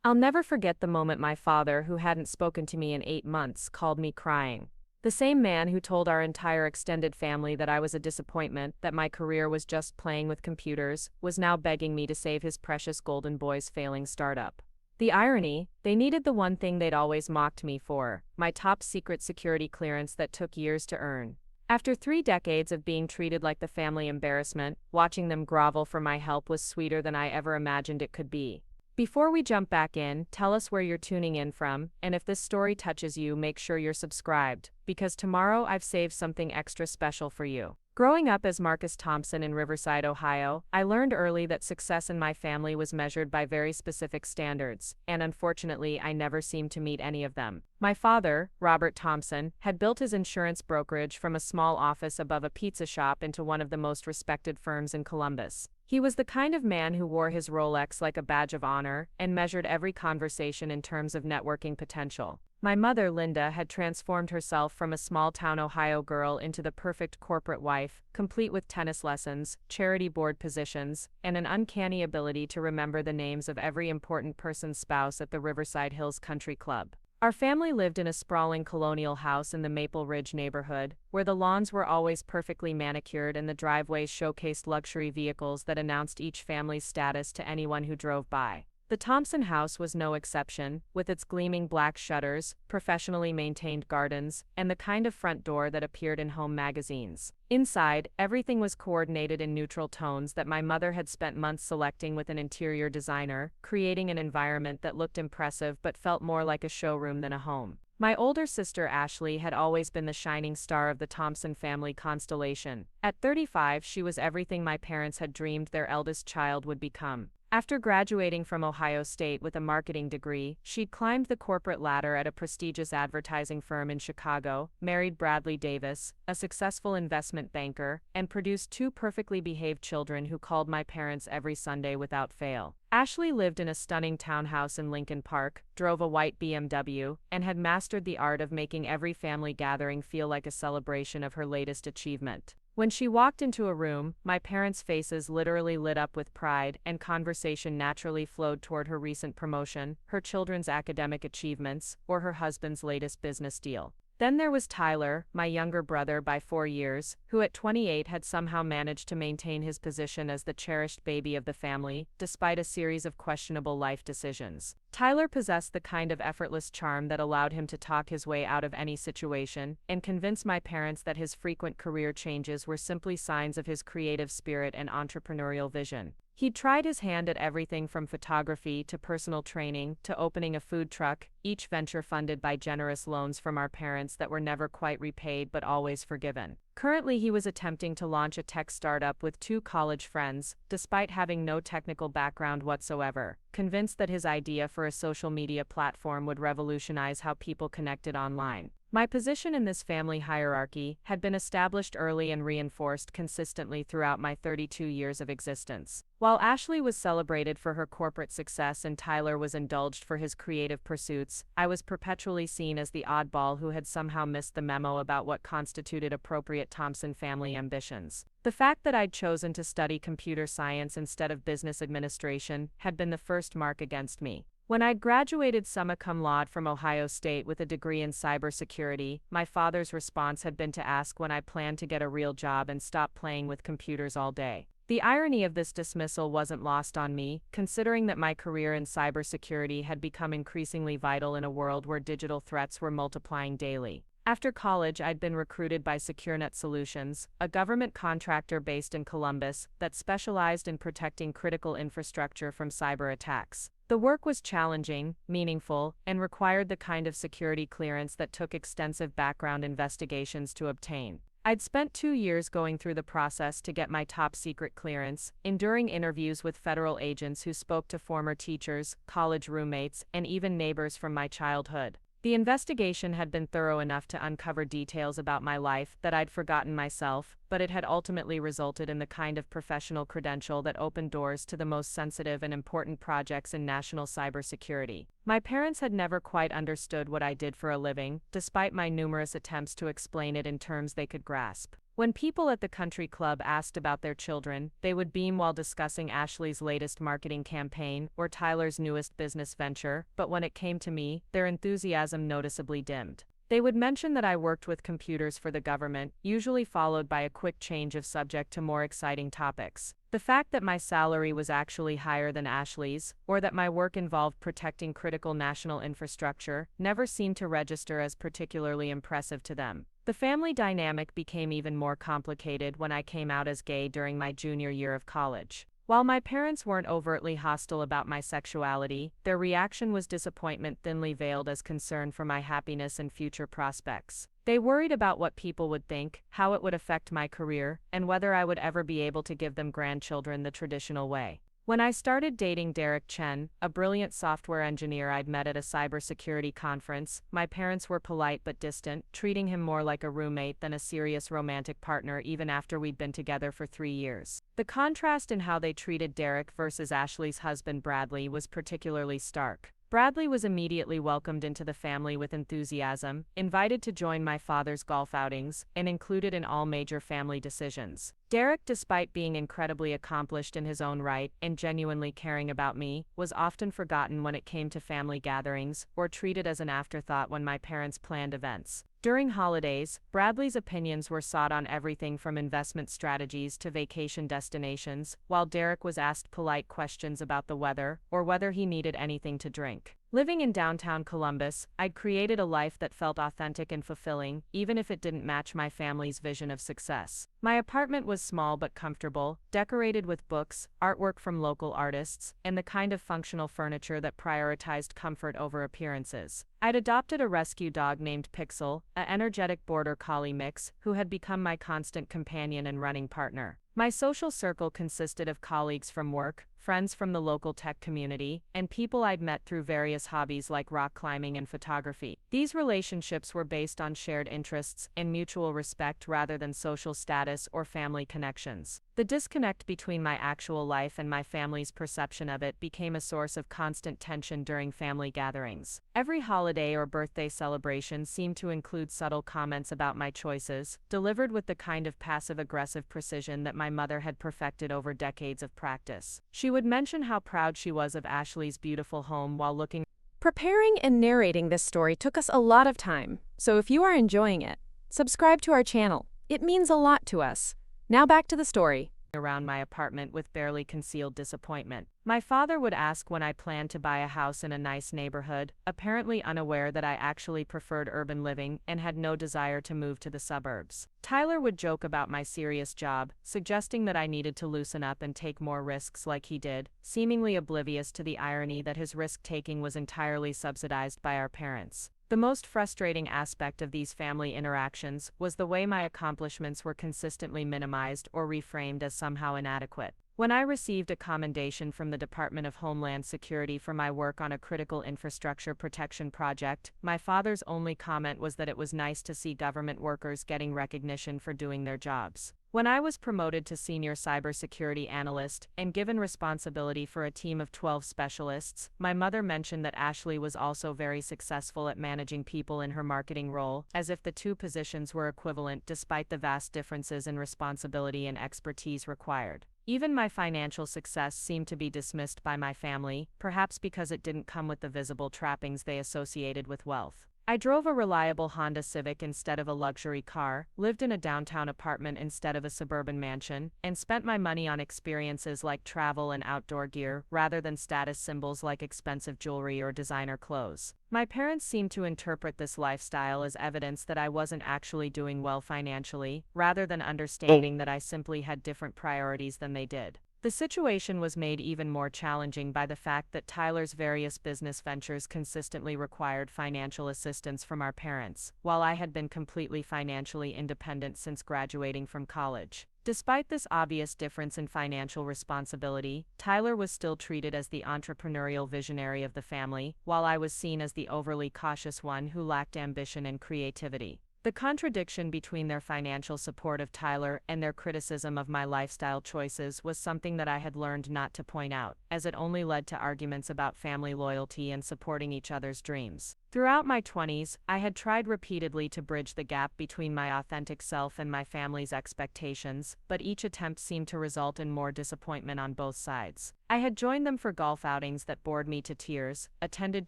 I'll never forget the moment my father, who hadn't spoken to me in 8 months, called me crying. The same man who told our entire extended family that I was a disappointment, that my career was just playing with computers, was now begging me to save his precious golden boy's failing startup. The irony, they needed the one thing they'd always mocked me for, my top secret security clearance that took years to earn. After 3 decades of being treated like the family embarrassment, watching them grovel for my help was sweeter than I ever imagined it could be. Before we jump back in, tell us where you're tuning in from, and if this story touches you, make sure you're subscribed, because tomorrow I've saved something extra special for you. Growing up as Marcus Thompson in Riverside, Ohio, I learned early that success in my family was measured by very specific standards, and unfortunately, I never seemed to meet any of them. My father, Robert Thompson, had built his insurance brokerage from a small office above a pizza shop into one of the most respected firms in Columbus. He was the kind of man who wore his Rolex like a badge of honor and measured every conversation in terms of networking potential. My mother, Linda, had transformed herself from a small-town Ohio girl into the perfect corporate wife, complete with tennis lessons, charity board positions, and an uncanny ability to remember the names of every important person's spouse at the Riverside Hills Country Club. Our family lived in a sprawling colonial house in the Maple Ridge neighborhood, where the lawns were always perfectly manicured and the driveways showcased luxury vehicles that announced each family's status to anyone who drove by. The Thompson house was no exception, with its gleaming black shutters, professionally maintained gardens, and the kind of front door that appeared in home magazines. Inside, everything was coordinated in neutral tones that my mother had spent months selecting with an interior designer, creating an environment that looked impressive but felt more like a showroom than a home. My older sister Ashley had always been the shining star of the Thompson family constellation. At 35, she was everything my parents had dreamed their eldest child would become. After graduating from Ohio State with a marketing degree, she'd climbed the corporate ladder at a prestigious advertising firm in Chicago, married Bradley Davis, a successful investment banker, and produced 2 perfectly behaved children who called my parents every Sunday without fail. Ashley lived in a stunning townhouse in Lincoln Park, drove a white BMW, and had mastered the art of making every family gathering feel like a celebration of her latest achievement. When she walked into a room, my parents' faces literally lit up with pride, and conversation naturally flowed toward her recent promotion, her children's academic achievements, or her husband's latest business deal. Then there was Tyler, my younger brother by 4 years, who at 28 had somehow managed to maintain his position as the cherished baby of the family, despite a series of questionable life decisions. Tyler possessed the kind of effortless charm that allowed him to talk his way out of any situation, and convinced my parents that his frequent career changes were simply signs of his creative spirit and entrepreneurial vision. He'd tried his hand at everything from photography to personal training to opening a food truck, each venture funded by generous loans from our parents that were never quite repaid but always forgiven. Currently, he was attempting to launch a tech startup with 2 college friends, despite having no technical background whatsoever, convinced that his idea for a social media platform would revolutionize how people connected online. My position in this family hierarchy had been established early and reinforced consistently throughout my 32 years of existence. While Ashley was celebrated for her corporate success and Tyler was indulged for his creative pursuits, I was perpetually seen as the oddball who had somehow missed the memo about what constituted appropriate Thompson family ambitions. The fact that I'd chosen to study computer science instead of business administration had been the first mark against me. When I'd graduated summa cum laude from Ohio State with a degree in cybersecurity, my father's response had been to ask when I planned to get a real job and stop playing with computers all day. The irony of this dismissal wasn't lost on me, considering that my career in cybersecurity had become increasingly vital in a world where digital threats were multiplying daily. After college, I'd been recruited by SecureNet Solutions, a government contractor based in Columbus that specialized in protecting critical infrastructure from cyber attacks. The work was challenging, meaningful, and required the kind of security clearance that took extensive background investigations to obtain. I'd spent 2 years going through the process to get my top secret clearance, enduring interviews with federal agents who spoke to former teachers, college roommates, and even neighbors from my childhood. The investigation had been thorough enough to uncover details about my life that I'd forgotten myself, but it had ultimately resulted in the kind of professional credential that opened doors to the most sensitive and important projects in national cybersecurity. My parents had never quite understood what I did for a living, despite my numerous attempts to explain it in terms they could grasp. When people at the country club asked about their children, they would beam while discussing Ashley's latest marketing campaign or Tyler's newest business venture, but when it came to me, their enthusiasm noticeably dimmed. They would mention that I worked with computers for the government, usually followed by a quick change of subject to more exciting topics. The fact that my salary was actually higher than Ashley's, or that my work involved protecting critical national infrastructure, never seemed to register as particularly impressive to them. The family dynamic became even more complicated when I came out as gay during my junior year of college. While my parents weren't overtly hostile about my sexuality, their reaction was disappointment thinly veiled as concern for my happiness and future prospects. They worried about what people would think, how it would affect my career, and whether I would ever be able to give them grandchildren the traditional way. When I started dating Derek Chen, a brilliant software engineer I'd met at a cybersecurity conference, my parents were polite but distant, treating him more like a roommate than a serious romantic partner even after we'd been together for 3 years. The contrast in how they treated Derek versus Ashley's husband Bradley was particularly stark. Bradley was immediately welcomed into the family with enthusiasm, invited to join my father's golf outings, and included in all major family decisions. Derek, despite being incredibly accomplished in his own right and genuinely caring about me, was often forgotten when it came to family gatherings, or treated as an afterthought when my parents planned events. During holidays, Bradley's opinions were sought on everything from investment strategies to vacation destinations, while Derek was asked polite questions about the weather or whether he needed anything to drink. Living in downtown Columbus, I'd created a life that felt authentic and fulfilling, even if it didn't match my family's vision of success. My apartment was small but comfortable, decorated with books, artwork from local artists, and the kind of functional furniture that prioritized comfort over appearances. I'd adopted a rescue dog named Pixel, an energetic border collie mix, who had become my constant companion and running partner. My social circle consisted of colleagues from work, friends from the local tech community, and people I'd met through various hobbies like rock climbing and photography. These relationships were based on shared interests and mutual respect rather than social status or family connections. The disconnect between my actual life and my family's perception of it became a source of constant tension during family gatherings. Every holiday or birthday celebration seemed to include subtle comments about my choices, delivered with the kind of passive-aggressive precision that my mother had perfected over decades of practice. She would mention how proud she was of Ashley's beautiful home while looking. Preparing and narrating this story took us a lot of time, so if you are enjoying it, subscribe to our channel. It means a lot to us. Now back to the story. Around my apartment with barely concealed disappointment. My father would ask when I planned to buy a house in a nice neighborhood, apparently unaware that I actually preferred urban living and had no desire to move to the suburbs. Tyler would joke about my serious job, suggesting that I needed to loosen up and take more risks like he did, seemingly oblivious to the irony that his risk-taking was entirely subsidized by our parents. The most frustrating aspect of these family interactions was the way my accomplishments were consistently minimized or reframed as somehow inadequate. When I received a commendation from the Department of Homeland Security for my work on a critical infrastructure protection project, my father's only comment was that it was nice to see government workers getting recognition for doing their jobs. When I was promoted to senior cybersecurity analyst and given responsibility for a team of 12 specialists, my mother mentioned that Ashley was also very successful at managing people in her marketing role, as if the two positions were equivalent despite the vast differences in responsibility and expertise required. Even my financial success seemed to be dismissed by my family, perhaps because it didn't come with the visible trappings they associated with wealth. I drove a reliable Honda Civic instead of a luxury car, lived in a downtown apartment instead of a suburban mansion, and spent my money on experiences like travel and outdoor gear rather than status symbols like expensive jewelry or designer clothes. My parents seemed to interpret this lifestyle as evidence that I wasn't actually doing well financially, rather than understanding that I simply had different priorities than they did. The situation was made even more challenging by the fact that Tyler's various business ventures consistently required financial assistance from our parents, while I had been completely financially independent since graduating from college. Despite this obvious difference in financial responsibility, Tyler was still treated as the entrepreneurial visionary of the family, while I was seen as the overly cautious one who lacked ambition and creativity. The contradiction between their financial support of Tyler and their criticism of my lifestyle choices was something that I had learned not to point out, as it only led to arguments about family loyalty and supporting each other's dreams. Throughout my 20s, I had tried repeatedly to bridge the gap between my authentic self and my family's expectations, but each attempt seemed to result in more disappointment on both sides. I had joined them for golf outings that bored me to tears, attended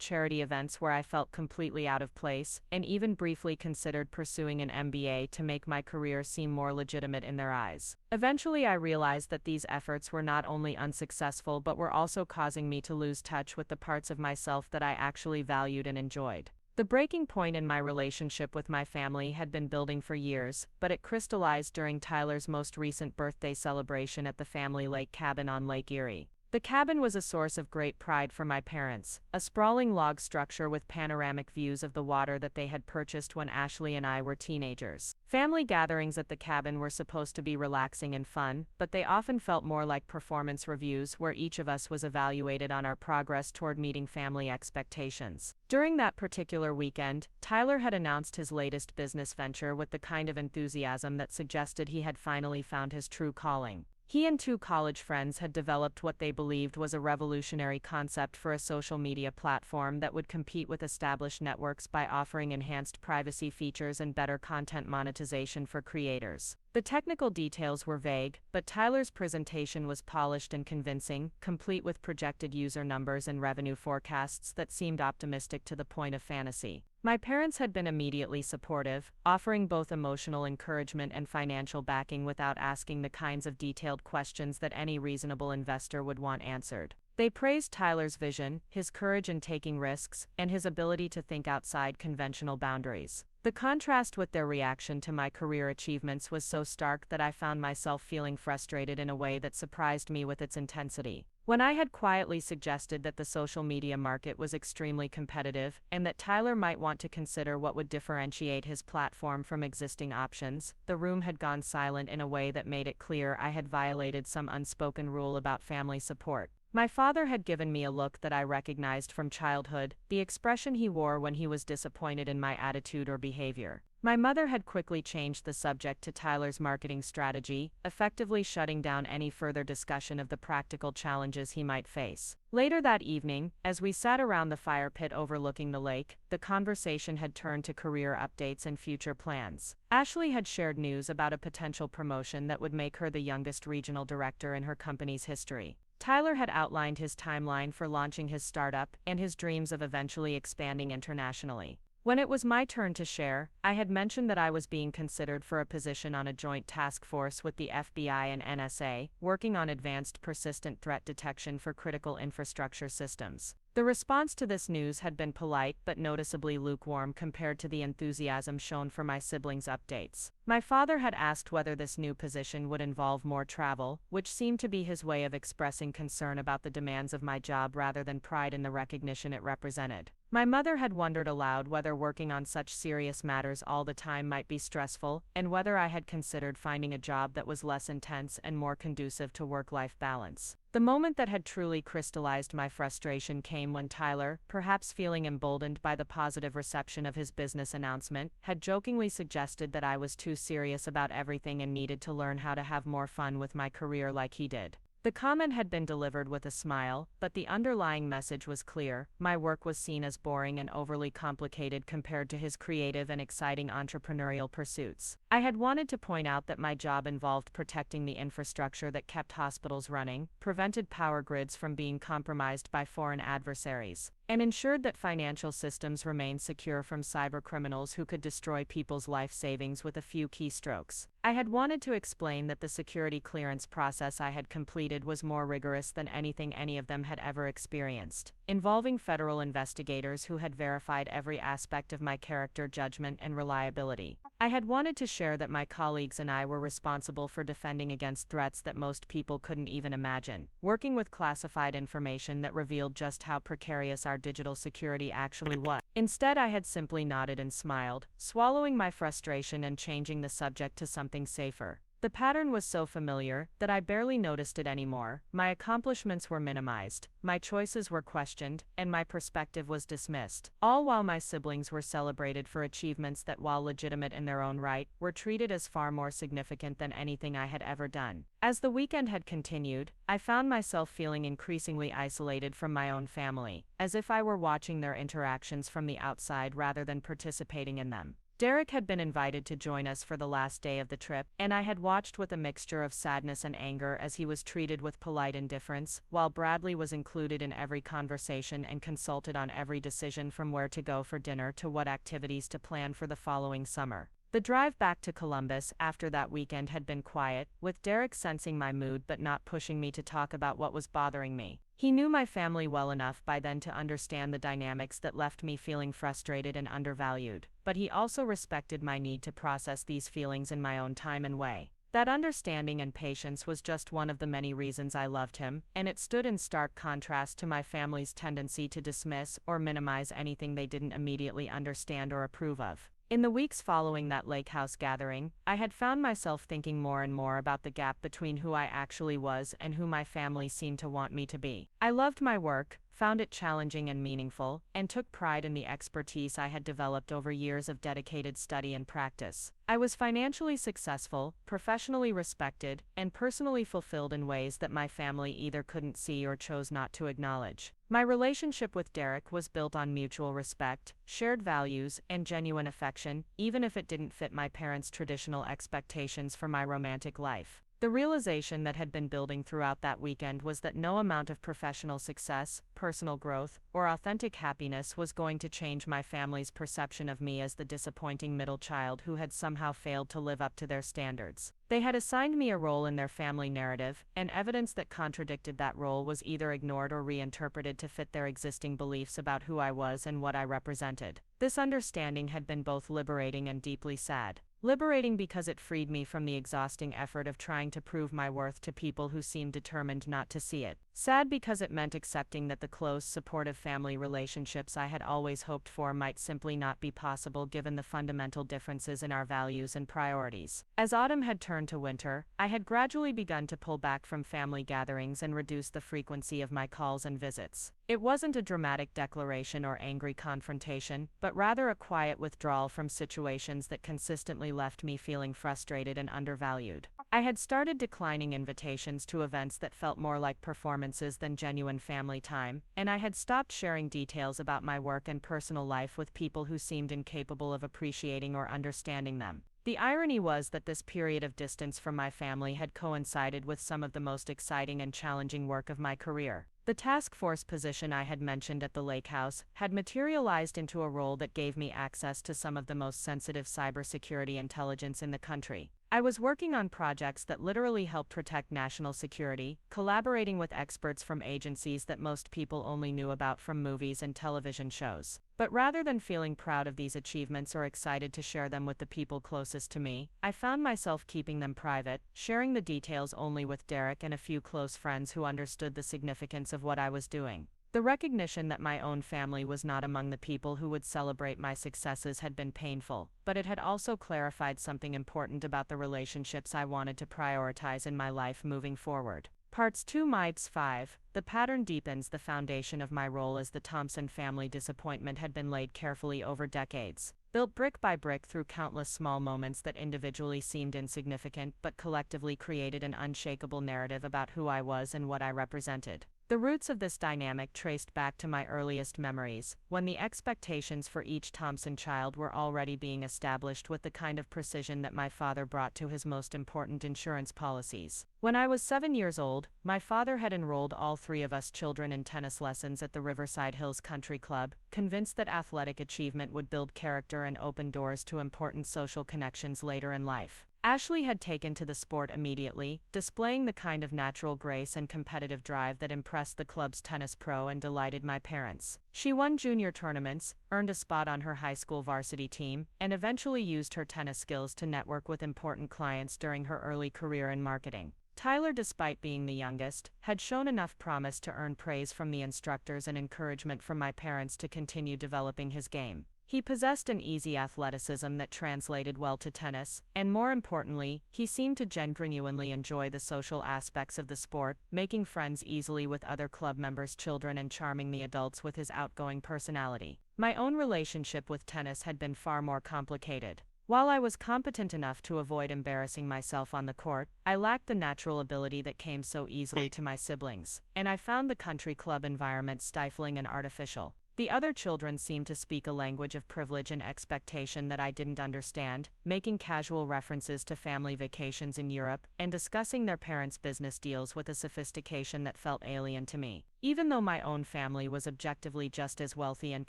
charity events where I felt completely out of place, and even briefly considered pursuing an MBA to make my career seem more legitimate in their eyes. Eventually, I realized that these efforts were not only unsuccessful but were also causing me to lose touch with the parts of myself that I actually valued and enjoyed. The breaking point in my relationship with my family had been building for years, but it crystallized during Tyler's most recent birthday celebration at the family lake cabin on Lake Erie. The cabin was a source of great pride for my parents, a sprawling log structure with panoramic views of the water that they had purchased when Ashley and I were teenagers. Family gatherings at the cabin were supposed to be relaxing and fun, but they often felt more like performance reviews where each of us was evaluated on our progress toward meeting family expectations. During that particular weekend, Tyler had announced his latest business venture with the kind of enthusiasm that suggested he had finally found his true calling. He and two college friends had developed what they believed was a revolutionary concept for a social media platform that would compete with established networks by offering enhanced privacy features and better content monetization for creators. The technical details were vague, but Tyler's presentation was polished and convincing, complete with projected user numbers and revenue forecasts that seemed optimistic to the point of fantasy. My parents had been immediately supportive, offering both emotional encouragement and financial backing without asking the kinds of detailed questions that any reasonable investor would want answered. They praised Tyler's vision, his courage in taking risks, and his ability to think outside conventional boundaries. The contrast with their reaction to my career achievements was so stark that I found myself feeling frustrated in a way that surprised me with its intensity. When I had quietly suggested that the social media market was extremely competitive, and that Tyler might want to consider what would differentiate his platform from existing options, the room had gone silent in a way that made it clear I had violated some unspoken rule about family support. My father had given me a look that I recognized from childhood, the expression he wore when he was disappointed in my attitude or behavior. My mother had quickly changed the subject to Tyler's marketing strategy, effectively shutting down any further discussion of the practical challenges he might face. Later that evening, as we sat around the fire pit overlooking the lake, the conversation had turned to career updates and future plans. Ashley had shared news about a potential promotion that would make her the youngest regional director in her company's history. Tyler had outlined his timeline for launching his startup and his dreams of eventually expanding internationally. When it was my turn to share, I had mentioned that I was being considered for a position on a joint task force with the FBI and NSA, working on advanced persistent threat detection for critical infrastructure systems. The response to this news had been polite but noticeably lukewarm compared to the enthusiasm shown for my siblings' updates. My father had asked whether this new position would involve more travel, which seemed to be his way of expressing concern about the demands of my job rather than pride in the recognition it represented. My mother had wondered aloud whether working on such serious matters all the time might be stressful, and whether I had considered finding a job that was less intense and more conducive to work-life balance. The moment that had truly crystallized my frustration came when Tyler, perhaps feeling emboldened by the positive reception of his business announcement, had jokingly suggested that I was too serious about everything and needed to learn how to have more fun with my career like he did. The comment had been delivered with a smile, but the underlying message was clear: my work was seen as boring and overly complicated compared to his creative and exciting entrepreneurial pursuits. I had wanted to point out that my job involved protecting the infrastructure that kept hospitals running, prevented power grids from being compromised by foreign adversaries, and ensured that financial systems remained secure from cybercriminals who could destroy people's life savings with a few keystrokes. I had wanted to explain that the security clearance process I had completed was more rigorous than anything any of them had ever experienced, involving federal investigators who had verified every aspect of my character, judgment, and reliability. I had wanted to share that my colleagues and I were responsible for defending against threats that most people couldn't even imagine, working with classified information that revealed just how precarious our digital security actually was. Instead, I had simply nodded and smiled, swallowing my frustration and changing the subject to something safer. The pattern was so familiar that I barely noticed it anymore. My accomplishments were minimized, my choices were questioned, and my perspective was dismissed. All while my siblings were celebrated for achievements that, while legitimate in their own right, were treated as far more significant than anything I had ever done. As the weekend had continued, I found myself feeling increasingly isolated from my own family, as if I were watching their interactions from the outside rather than participating in them. Derek had been invited to join us for the last day of the trip, and I had watched with a mixture of sadness and anger as he was treated with polite indifference, while Bradley was included in every conversation and consulted on every decision from where to go for dinner to what activities to plan for the following summer. The drive back to Columbus after that weekend had been quiet, with Derek sensing my mood but not pushing me to talk about what was bothering me. He knew my family well enough by then to understand the dynamics that left me feeling frustrated and undervalued, but he also respected my need to process these feelings in my own time and way. That understanding and patience was just one of the many reasons I loved him, and it stood in stark contrast to my family's tendency to dismiss or minimize anything they didn't immediately understand or approve of. In the weeks following that lake house gathering, I had found myself thinking more and more about the gap between who I actually was and who my family seemed to want me to be. I loved my work, found it challenging and meaningful, and took pride in the expertise I had developed over years of dedicated study and practice. I was financially successful, professionally respected, and personally fulfilled in ways that my family either couldn't see or chose not to acknowledge. My relationship with Derek was built on mutual respect, shared values, and genuine affection, even if it didn't fit my parents' traditional expectations for my romantic life. The realization that had been building throughout that weekend was that no amount of professional success, personal growth, or authentic happiness was going to change my family's perception of me as the disappointing middle child who had somehow failed to live up to their standards. They had assigned me a role in their family narrative, and evidence that contradicted that role was either ignored or reinterpreted to fit their existing beliefs about who I was and what I represented. This understanding had been both liberating and deeply sad. Liberating because it freed me from the exhausting effort of trying to prove my worth to people who seemed determined not to see it. Sad because it meant accepting that the close, supportive family relationships I had always hoped for might simply not be possible given the fundamental differences in our values and priorities. As autumn had turned to winter, I had gradually begun to pull back from family gatherings and reduce the frequency of my calls and visits. It wasn't a dramatic declaration or angry confrontation, but rather a quiet withdrawal from situations that consistently left me feeling frustrated and undervalued. I had started declining invitations to events that felt more like performances than genuine family time, and I had stopped sharing details about my work and personal life with people who seemed incapable of appreciating or understanding them. The irony was that this period of distance from my family had coincided with some of the most exciting and challenging work of my career. The task force position I had mentioned at the lake house had materialized into a role that gave me access to some of the most sensitive cybersecurity intelligence in the country. I was working on projects that literally helped protect national security, collaborating with experts from agencies that most people only knew about from movies and television shows. But rather than feeling proud of these achievements or excited to share them with the people closest to me, I found myself keeping them private, sharing the details only with Derek and a few close friends who understood the significance of what I was doing. The recognition that my own family was not among the people who would celebrate my successes had been painful, but it had also clarified something important about the relationships I wanted to prioritize in my life moving forward. Parts 2 Mites 5. The pattern deepens. The foundation of my role as the Thompson family disappointment had been laid carefully over decades, built brick by brick through countless small moments that individually seemed insignificant but collectively created an unshakable narrative about who I was and what I represented. The roots of this dynamic traced back to my earliest memories, when the expectations for each Thompson child were already being established with the kind of precision that my father brought to his most important insurance policies. When I was 7 years old, my father had enrolled all 3 of us children in tennis lessons at the Riverside Hills Country Club, convinced that athletic achievement would build character and open doors to important social connections later in life. Ashley had taken to the sport immediately, displaying the kind of natural grace and competitive drive that impressed the club's tennis pro and delighted my parents. She won junior tournaments, earned a spot on her high school varsity team, and eventually used her tennis skills to network with important clients during her early career in marketing. Tyler, despite being the youngest, had shown enough promise to earn praise from the instructors and encouragement from my parents to continue developing his game. He possessed an easy athleticism that translated well to tennis, and more importantly, he seemed to genuinely enjoy the social aspects of the sport, making friends easily with other club members' children and charming the adults with his outgoing personality. My own relationship with tennis had been far more complicated. While I was competent enough to avoid embarrassing myself on the court, I lacked the natural ability that came so easily to my siblings, and I found the country club environment stifling and artificial. The other children seemed to speak a language of privilege and expectation that I didn't understand, making casual references to family vacations in Europe and discussing their parents' business deals with a sophistication that felt alien to me, even though my own family was objectively just as wealthy and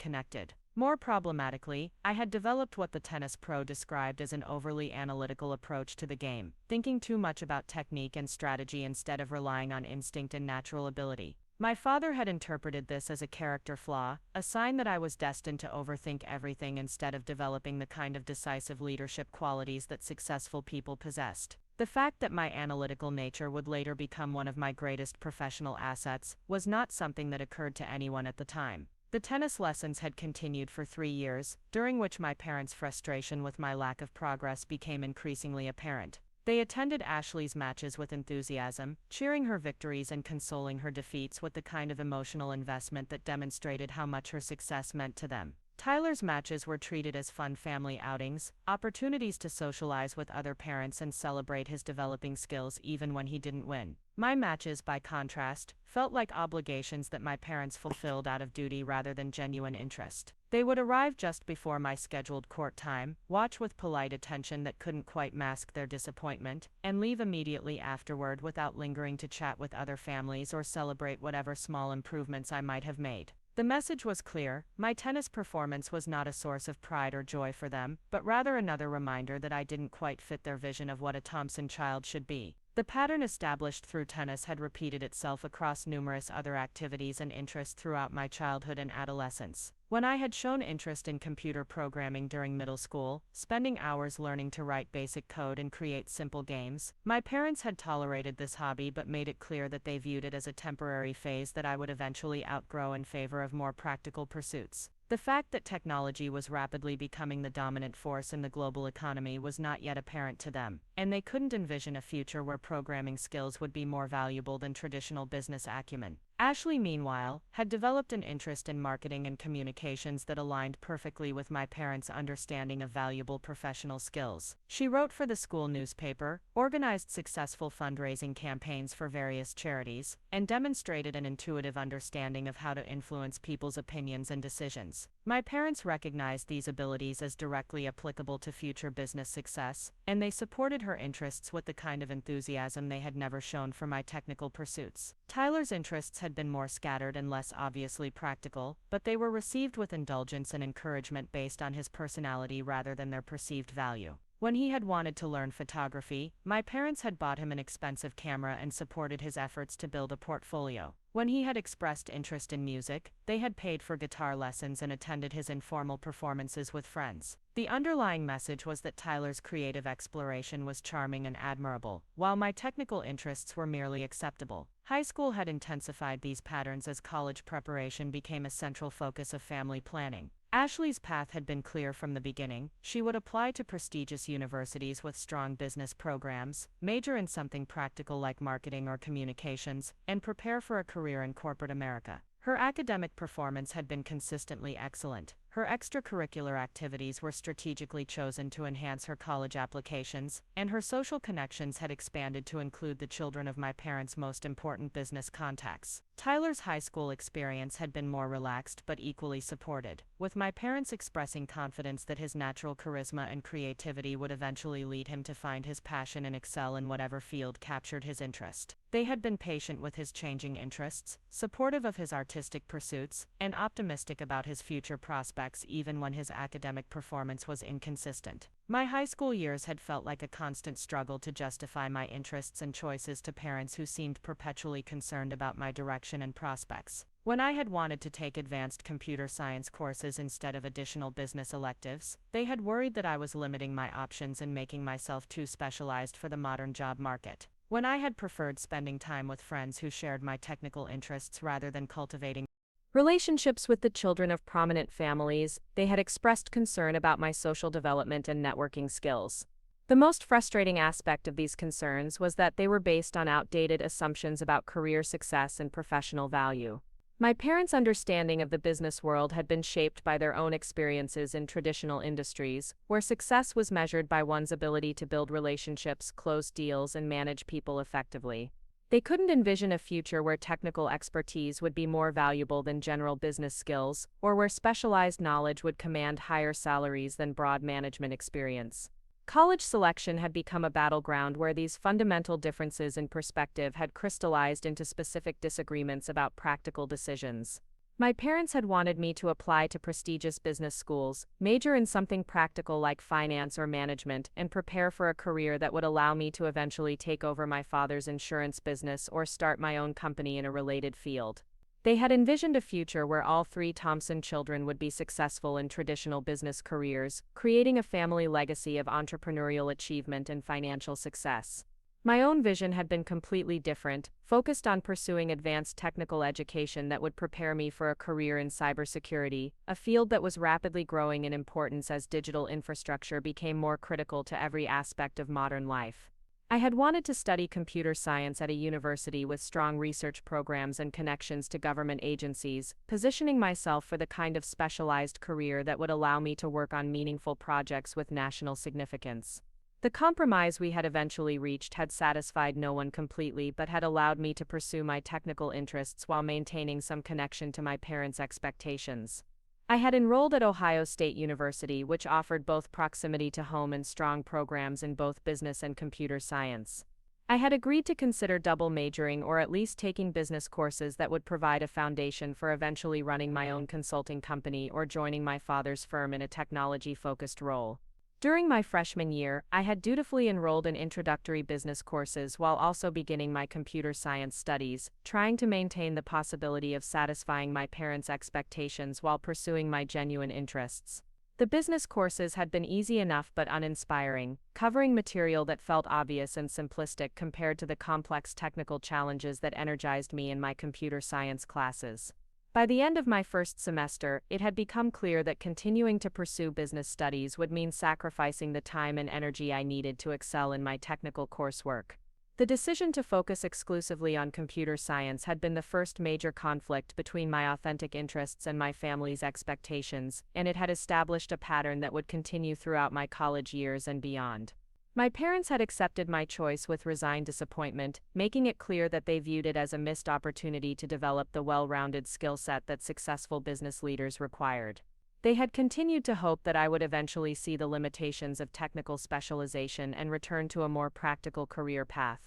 connected. More problematically, I had developed what the tennis pro described as an overly analytical approach to the game, thinking too much about technique and strategy instead of relying on instinct and natural ability. My father had interpreted this as a character flaw, a sign that I was destined to overthink everything instead of developing the kind of decisive leadership qualities that successful people possessed. The fact that my analytical nature would later become one of my greatest professional assets was not something that occurred to anyone at the time. The tennis lessons had continued for 3 years, during which my parents' frustration with my lack of progress became increasingly apparent. They attended Ashley's matches with enthusiasm, cheering her victories and consoling her defeats with the kind of emotional investment that demonstrated how much her success meant to them. Tyler's matches were treated as fun family outings, opportunities to socialize with other parents and celebrate his developing skills even when he didn't win. My matches, by contrast, felt like obligations that my parents fulfilled out of duty rather than genuine interest. They would arrive just before my scheduled court time, watch with polite attention that couldn't quite mask their disappointment, and leave immediately afterward without lingering to chat with other families or celebrate whatever small improvements I might have made. The message was clear: my tennis performance was not a source of pride or joy for them, but rather another reminder that I didn't quite fit their vision of what a Thompson child should be. The pattern established through tennis had repeated itself across numerous other activities and interests throughout my childhood and adolescence. When I had shown interest in computer programming during middle school, spending hours learning to write basic code and create simple games, my parents had tolerated this hobby but made it clear that they viewed it as a temporary phase that I would eventually outgrow in favor of more practical pursuits. The fact that technology was rapidly becoming the dominant force in the global economy was not yet apparent to them, and they couldn't envision a future where programming skills would be more valuable than traditional business acumen. Ashley, meanwhile, had developed an interest in marketing and communications that aligned perfectly with my parents' understanding of valuable professional skills. She wrote for the school newspaper, organized successful fundraising campaigns for various charities, and demonstrated an intuitive understanding of how to influence people's opinions and decisions. My parents recognized these abilities as directly applicable to future business success, and they supported her interests with the kind of enthusiasm they had never shown for my technical pursuits. Tyler's interests had been more scattered and less obviously practical, but they were received with indulgence and encouragement based on his personality rather than their perceived value. When he had wanted to learn photography, my parents had bought him an expensive camera and supported his efforts to build a portfolio. When he had expressed interest in music, they had paid for guitar lessons and attended his informal performances with friends. The underlying message was that Tyler's creative exploration was charming and admirable, while my technical interests were merely acceptable. High school had intensified these patterns as college preparation became a central focus of family planning. Ashley's path had been clear from the beginning. She would apply to prestigious universities with strong business programs, major in something practical like marketing or communications, and prepare for a career in corporate America. Her academic performance had been consistently excellent. Her extracurricular activities were strategically chosen to enhance her college applications, and her social connections had expanded to include the children of my parents' most important business contacts. Tyler's high school experience had been more relaxed but equally supported, with my parents expressing confidence that his natural charisma and creativity would eventually lead him to find his passion and excel in whatever field captured his interest. They had been patient with his changing interests, supportive of his artistic pursuits, and optimistic about his future prospects even when his academic performance was inconsistent. My high school years had felt like a constant struggle to justify my interests and choices to parents who seemed perpetually concerned about my direction and prospects. When I had wanted to take advanced computer science courses instead of additional business electives, they had worried that I was limiting my options and making myself too specialized for the modern job market. When I had preferred spending time with friends who shared my technical interests rather than cultivating Relationships with the children of prominent families, they had expressed concern about my social development and networking skills. The most frustrating aspect of these concerns was that they were based on outdated assumptions about career success and professional value. My parents' understanding of the business world had been shaped by their own experiences in traditional industries, where success was measured by one's ability to build relationships, close deals, and manage people effectively. They couldn't envision a future where technical expertise would be more valuable than general business skills, or where specialized knowledge would command higher salaries than broad management experience. College selection had become a battleground where these fundamental differences in perspective had crystallized into specific disagreements about practical decisions. My parents had wanted me to apply to prestigious business schools, major in something practical like finance or management, and prepare for a career that would allow me to eventually take over my father's insurance business or start my own company in a related field. They had envisioned a future where all three Thompson children would be successful in traditional business careers, creating a family legacy of entrepreneurial achievement and financial success. My own vision had been completely different, focused on pursuing advanced technical education that would prepare me for a career in cybersecurity, a field that was rapidly growing in importance as digital infrastructure became more critical to every aspect of modern life. I had wanted to study computer science at a university with strong research programs and connections to government agencies, positioning myself for the kind of specialized career that would allow me to work on meaningful projects with national significance. The compromise we had eventually reached had satisfied no one completely but had allowed me to pursue my technical interests while maintaining some connection to my parents' expectations. I had enrolled at Ohio State University, which offered both proximity to home and strong programs in both business and computer science. I had agreed to consider double majoring or at least taking business courses that would provide a foundation for eventually running my own consulting company or joining my father's firm in a technology-focused role. During my freshman year, I had dutifully enrolled in introductory business courses while also beginning my computer science studies, trying to maintain the possibility of satisfying my parents' expectations while pursuing my genuine interests. The business courses had been easy enough but uninspiring, covering material that felt obvious and simplistic compared to the complex technical challenges that energized me in my computer science classes. By the end of my first semester, it had become clear that continuing to pursue business studies would mean sacrificing the time and energy I needed to excel in my technical coursework. The decision to focus exclusively on computer science had been the first major conflict between my authentic interests and my family's expectations, and it had established a pattern that would continue throughout my college years and beyond. My parents had accepted my choice with resigned disappointment, making it clear that they viewed it as a missed opportunity to develop the well-rounded skill set that successful business leaders required. They had continued to hope that I would eventually see the limitations of technical specialization and return to a more practical career path.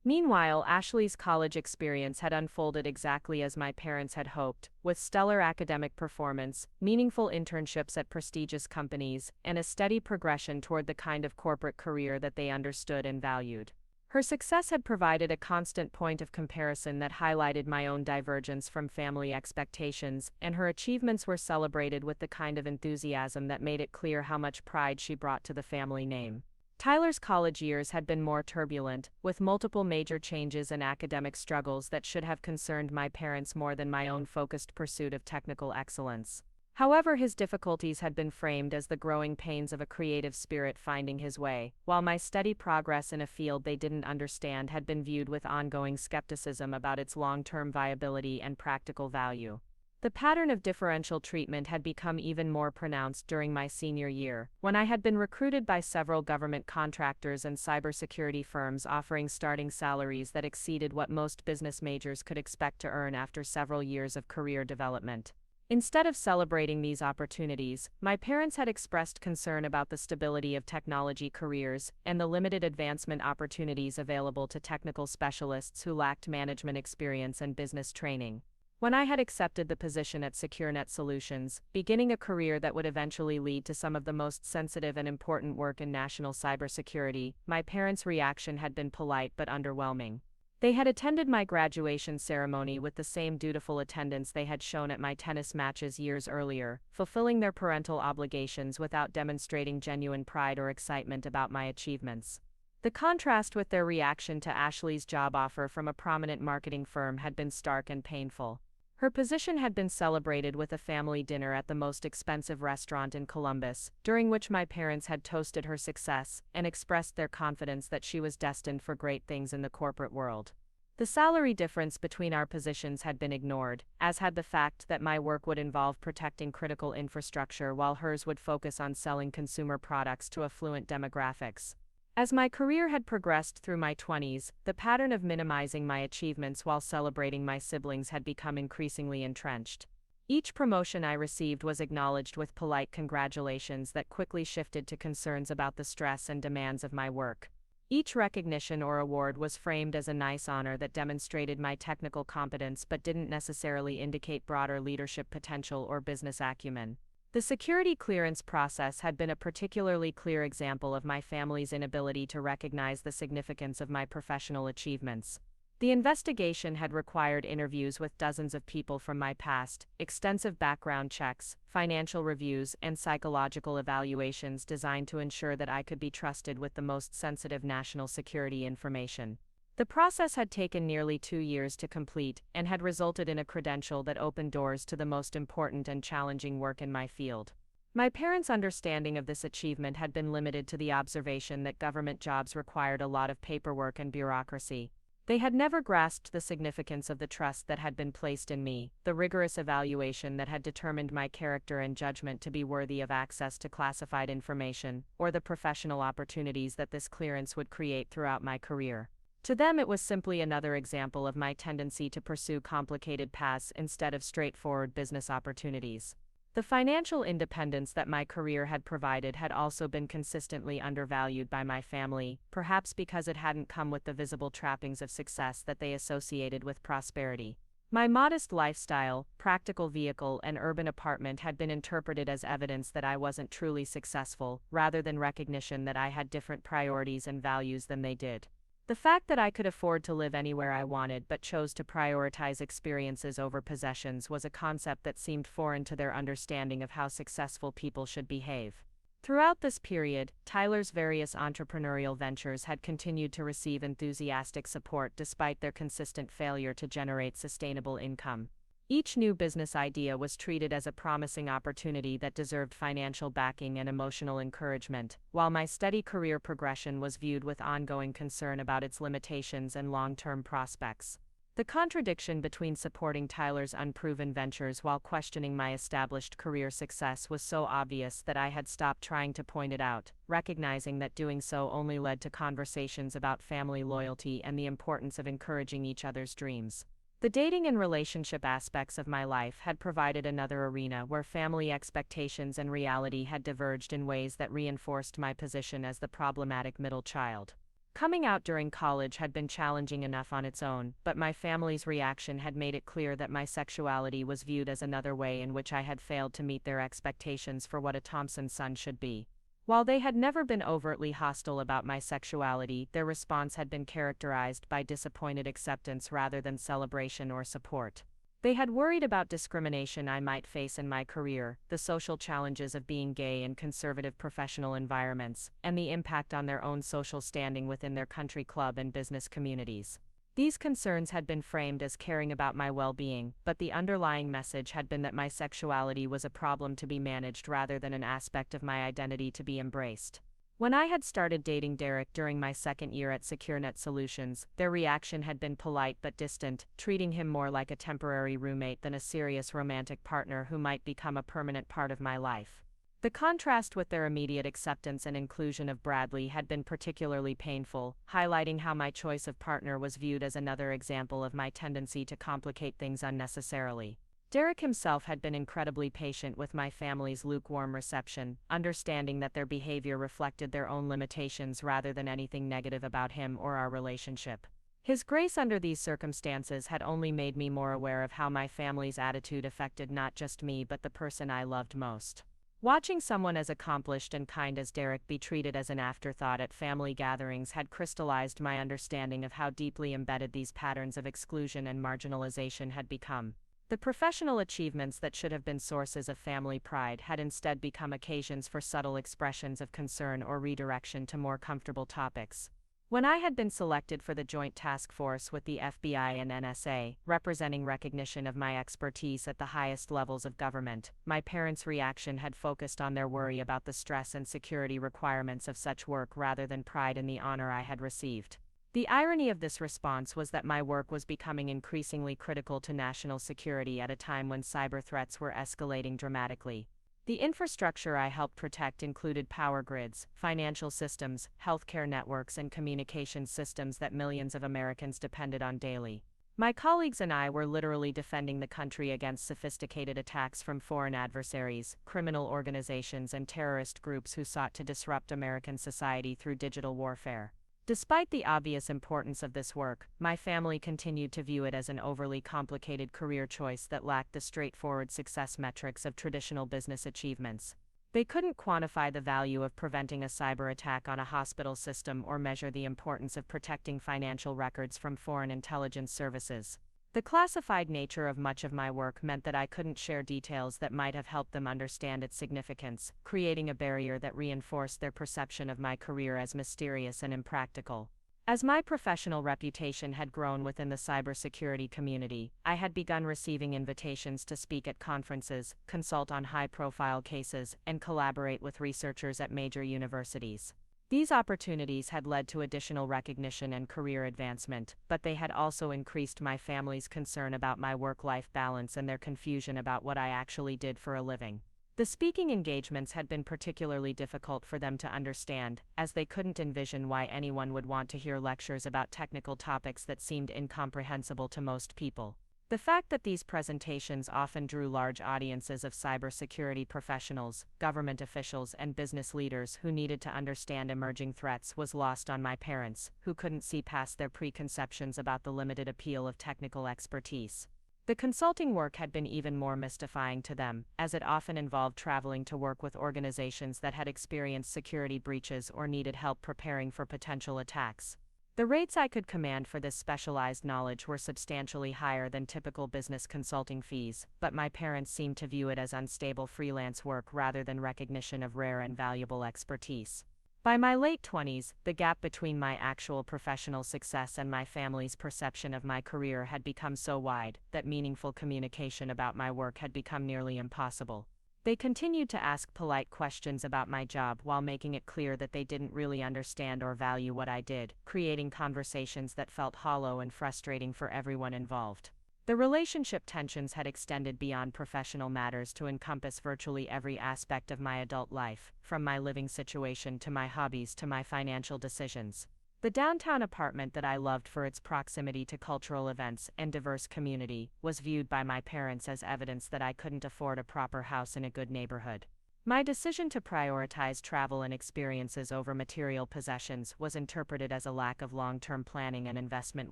Meanwhile, Ashley's college experience had unfolded exactly as my parents had hoped, with stellar academic performance, meaningful internships at prestigious companies, and a steady progression toward the kind of corporate career that they understood and valued. Her success had provided a constant point of comparison that highlighted my own divergence from family expectations, and her achievements were celebrated with the kind of enthusiasm that made it clear how much pride she brought to the family name. Tyler's college years had been more turbulent, with multiple major changes and academic struggles that should have concerned my parents more than my own focused pursuit of technical excellence. However, his difficulties had been framed as the growing pains of a creative spirit finding his way, while my steady progress in a field they didn't understand had been viewed with ongoing skepticism about its long-term viability and practical value. The pattern of differential treatment had become even more pronounced during my senior year, when I had been recruited by several government contractors and cybersecurity firms offering starting salaries that exceeded what most business majors could expect to earn after several years of career development. Instead of celebrating these opportunities, my parents had expressed concern about the stability of technology careers and the limited advancement opportunities available to technical specialists who lacked management experience and business training. When I had accepted the position at SecureNet Solutions, beginning a career that would eventually lead to some of the most sensitive and important work in national cybersecurity, my parents' reaction had been polite but underwhelming. They had attended my graduation ceremony with the same dutiful attendance they had shown at my tennis matches years earlier, fulfilling their parental obligations without demonstrating genuine pride or excitement about my achievements. The contrast with their reaction to Ashley's job offer from a prominent marketing firm had been stark and painful. Her position had been celebrated with a family dinner at the most expensive restaurant in Columbus, during which my parents had toasted her success and expressed their confidence that she was destined for great things in the corporate world. The salary difference between our positions had been ignored, as had the fact that my work would involve protecting critical infrastructure while hers would focus on selling consumer products to affluent demographics. As my career had progressed through my 20s, the pattern of minimizing my achievements while celebrating my siblings had become increasingly entrenched. Each promotion I received was acknowledged with polite congratulations that quickly shifted to concerns about the stress and demands of my work. Each recognition or award was framed as a nice honor that demonstrated my technical competence but didn't necessarily indicate broader leadership potential or business acumen. The security clearance process had been a particularly clear example of my family's inability to recognize the significance of my professional achievements. The investigation had required interviews with dozens of people from my past, extensive background checks, financial reviews, and psychological evaluations designed to ensure that I could be trusted with the most sensitive national security information. The process had taken nearly 2 years to complete and had resulted in a credential that opened doors to the most important and challenging work in my field. My parents' understanding of this achievement had been limited to the observation that government jobs required a lot of paperwork and bureaucracy. They had never grasped the significance of the trust that had been placed in me, the rigorous evaluation that had determined my character and judgment to be worthy of access to classified information, or the professional opportunities that this clearance would create throughout my career. To them, it was simply another example of my tendency to pursue complicated paths instead of straightforward business opportunities. The financial independence that my career had provided had also been consistently undervalued by my family, perhaps because it hadn't come with the visible trappings of success that they associated with prosperity. My modest lifestyle, practical vehicle, and urban apartment had been interpreted as evidence that I wasn't truly successful, rather than recognition that I had different priorities and values than they did. The fact that I could afford to live anywhere I wanted but chose to prioritize experiences over possessions was a concept that seemed foreign to their understanding of how successful people should behave. Throughout this period, Tyler's various entrepreneurial ventures had continued to receive enthusiastic support despite their consistent failure to generate sustainable income. Each new business idea was treated as a promising opportunity that deserved financial backing and emotional encouragement, while my steady career progression was viewed with ongoing concern about its limitations and long-term prospects. The contradiction between supporting Tyler's unproven ventures while questioning my established career success was so obvious that I had stopped trying to point it out, recognizing that doing so only led to conversations about family loyalty and the importance of encouraging each other's dreams. The dating and relationship aspects of my life had provided another arena where family expectations and reality had diverged in ways that reinforced my position as the problematic middle child. Coming out during college had been challenging enough on its own, but my family's reaction had made it clear that my sexuality was viewed as another way in which I had failed to meet their expectations for what a Thompson son should be. While they had never been overtly hostile about my sexuality, their response had been characterized by disappointed acceptance rather than celebration or support. They had worried about discrimination I might face in my career, the social challenges of being gay in conservative professional environments, and the impact on their own social standing within their country club and business communities. These concerns had been framed as caring about my well-being, but the underlying message had been that my sexuality was a problem to be managed rather than an aspect of my identity to be embraced. When I had started dating Derek during my second year at SecureNet Solutions, their reaction had been polite but distant, treating him more like a temporary roommate than a serious romantic partner who might become a permanent part of my life. The contrast with their immediate acceptance and inclusion of Bradley had been particularly painful, highlighting how my choice of partner was viewed as another example of my tendency to complicate things unnecessarily. Derek himself had been incredibly patient with my family's lukewarm reception, understanding that their behavior reflected their own limitations rather than anything negative about him or our relationship. His grace under these circumstances had only made me more aware of how my family's attitude affected not just me but the person I loved most. Watching someone as accomplished and kind as Derek be treated as an afterthought at family gatherings had crystallized my understanding of how deeply embedded these patterns of exclusion and marginalization had become. The professional achievements that should have been sources of family pride had instead become occasions for subtle expressions of concern or redirection to more comfortable topics. When I had been selected for the Joint Task Force with the FBI and NSA, representing recognition of my expertise at the highest levels of government, my parents' reaction had focused on their worry about the stress and security requirements of such work rather than pride in the honor I had received. The irony of this response was that my work was becoming increasingly critical to national security at a time when cyber threats were escalating dramatically. The infrastructure I helped protect included power grids, financial systems, healthcare networks, and communication systems that millions of Americans depended on daily. My colleagues and I were literally defending the country against sophisticated attacks from foreign adversaries, criminal organizations, and terrorist groups who sought to disrupt American society through digital warfare. Despite the obvious importance of this work, my family continued to view it as an overly complicated career choice that lacked the straightforward success metrics of traditional business achievements. They couldn't quantify the value of preventing a cyber attack on a hospital system or measure the importance of protecting financial records from foreign intelligence services. The classified nature of much of my work meant that I couldn't share details that might have helped them understand its significance, creating a barrier that reinforced their perception of my career as mysterious and impractical. As my professional reputation had grown within the cybersecurity community, I had begun receiving invitations to speak at conferences, consult on high-profile cases, and collaborate with researchers at major universities. These opportunities had led to additional recognition and career advancement, but they had also increased my family's concern about my work-life balance and their confusion about what I actually did for a living. The speaking engagements had been particularly difficult for them to understand, as they couldn't envision why anyone would want to hear lectures about technical topics that seemed incomprehensible to most people. The fact that these presentations often drew large audiences of cybersecurity professionals, government officials, and business leaders who needed to understand emerging threats was lost on my parents, who couldn't see past their preconceptions about the limited appeal of technical expertise. The consulting work had been even more mystifying to them, as it often involved traveling to work with organizations that had experienced security breaches or needed help preparing for potential attacks. The rates I could command for this specialized knowledge were substantially higher than typical business consulting fees, but my parents seemed to view it as unstable freelance work rather than recognition of rare and valuable expertise. By my late 20s, the gap between my actual professional success and my family's perception of my career had become so wide that meaningful communication about my work had become nearly impossible. They continued to ask polite questions about my job while making it clear that they didn't really understand or value what I did, creating conversations that felt hollow and frustrating for everyone involved. The relationship tensions had extended beyond professional matters to encompass virtually every aspect of my adult life, from my living situation to my hobbies to my financial decisions. The downtown apartment that I loved for its proximity to cultural events and diverse community was viewed by my parents as evidence that I couldn't afford a proper house in a good neighborhood. My decision to prioritize travel and experiences over material possessions was interpreted as a lack of long-term planning and investment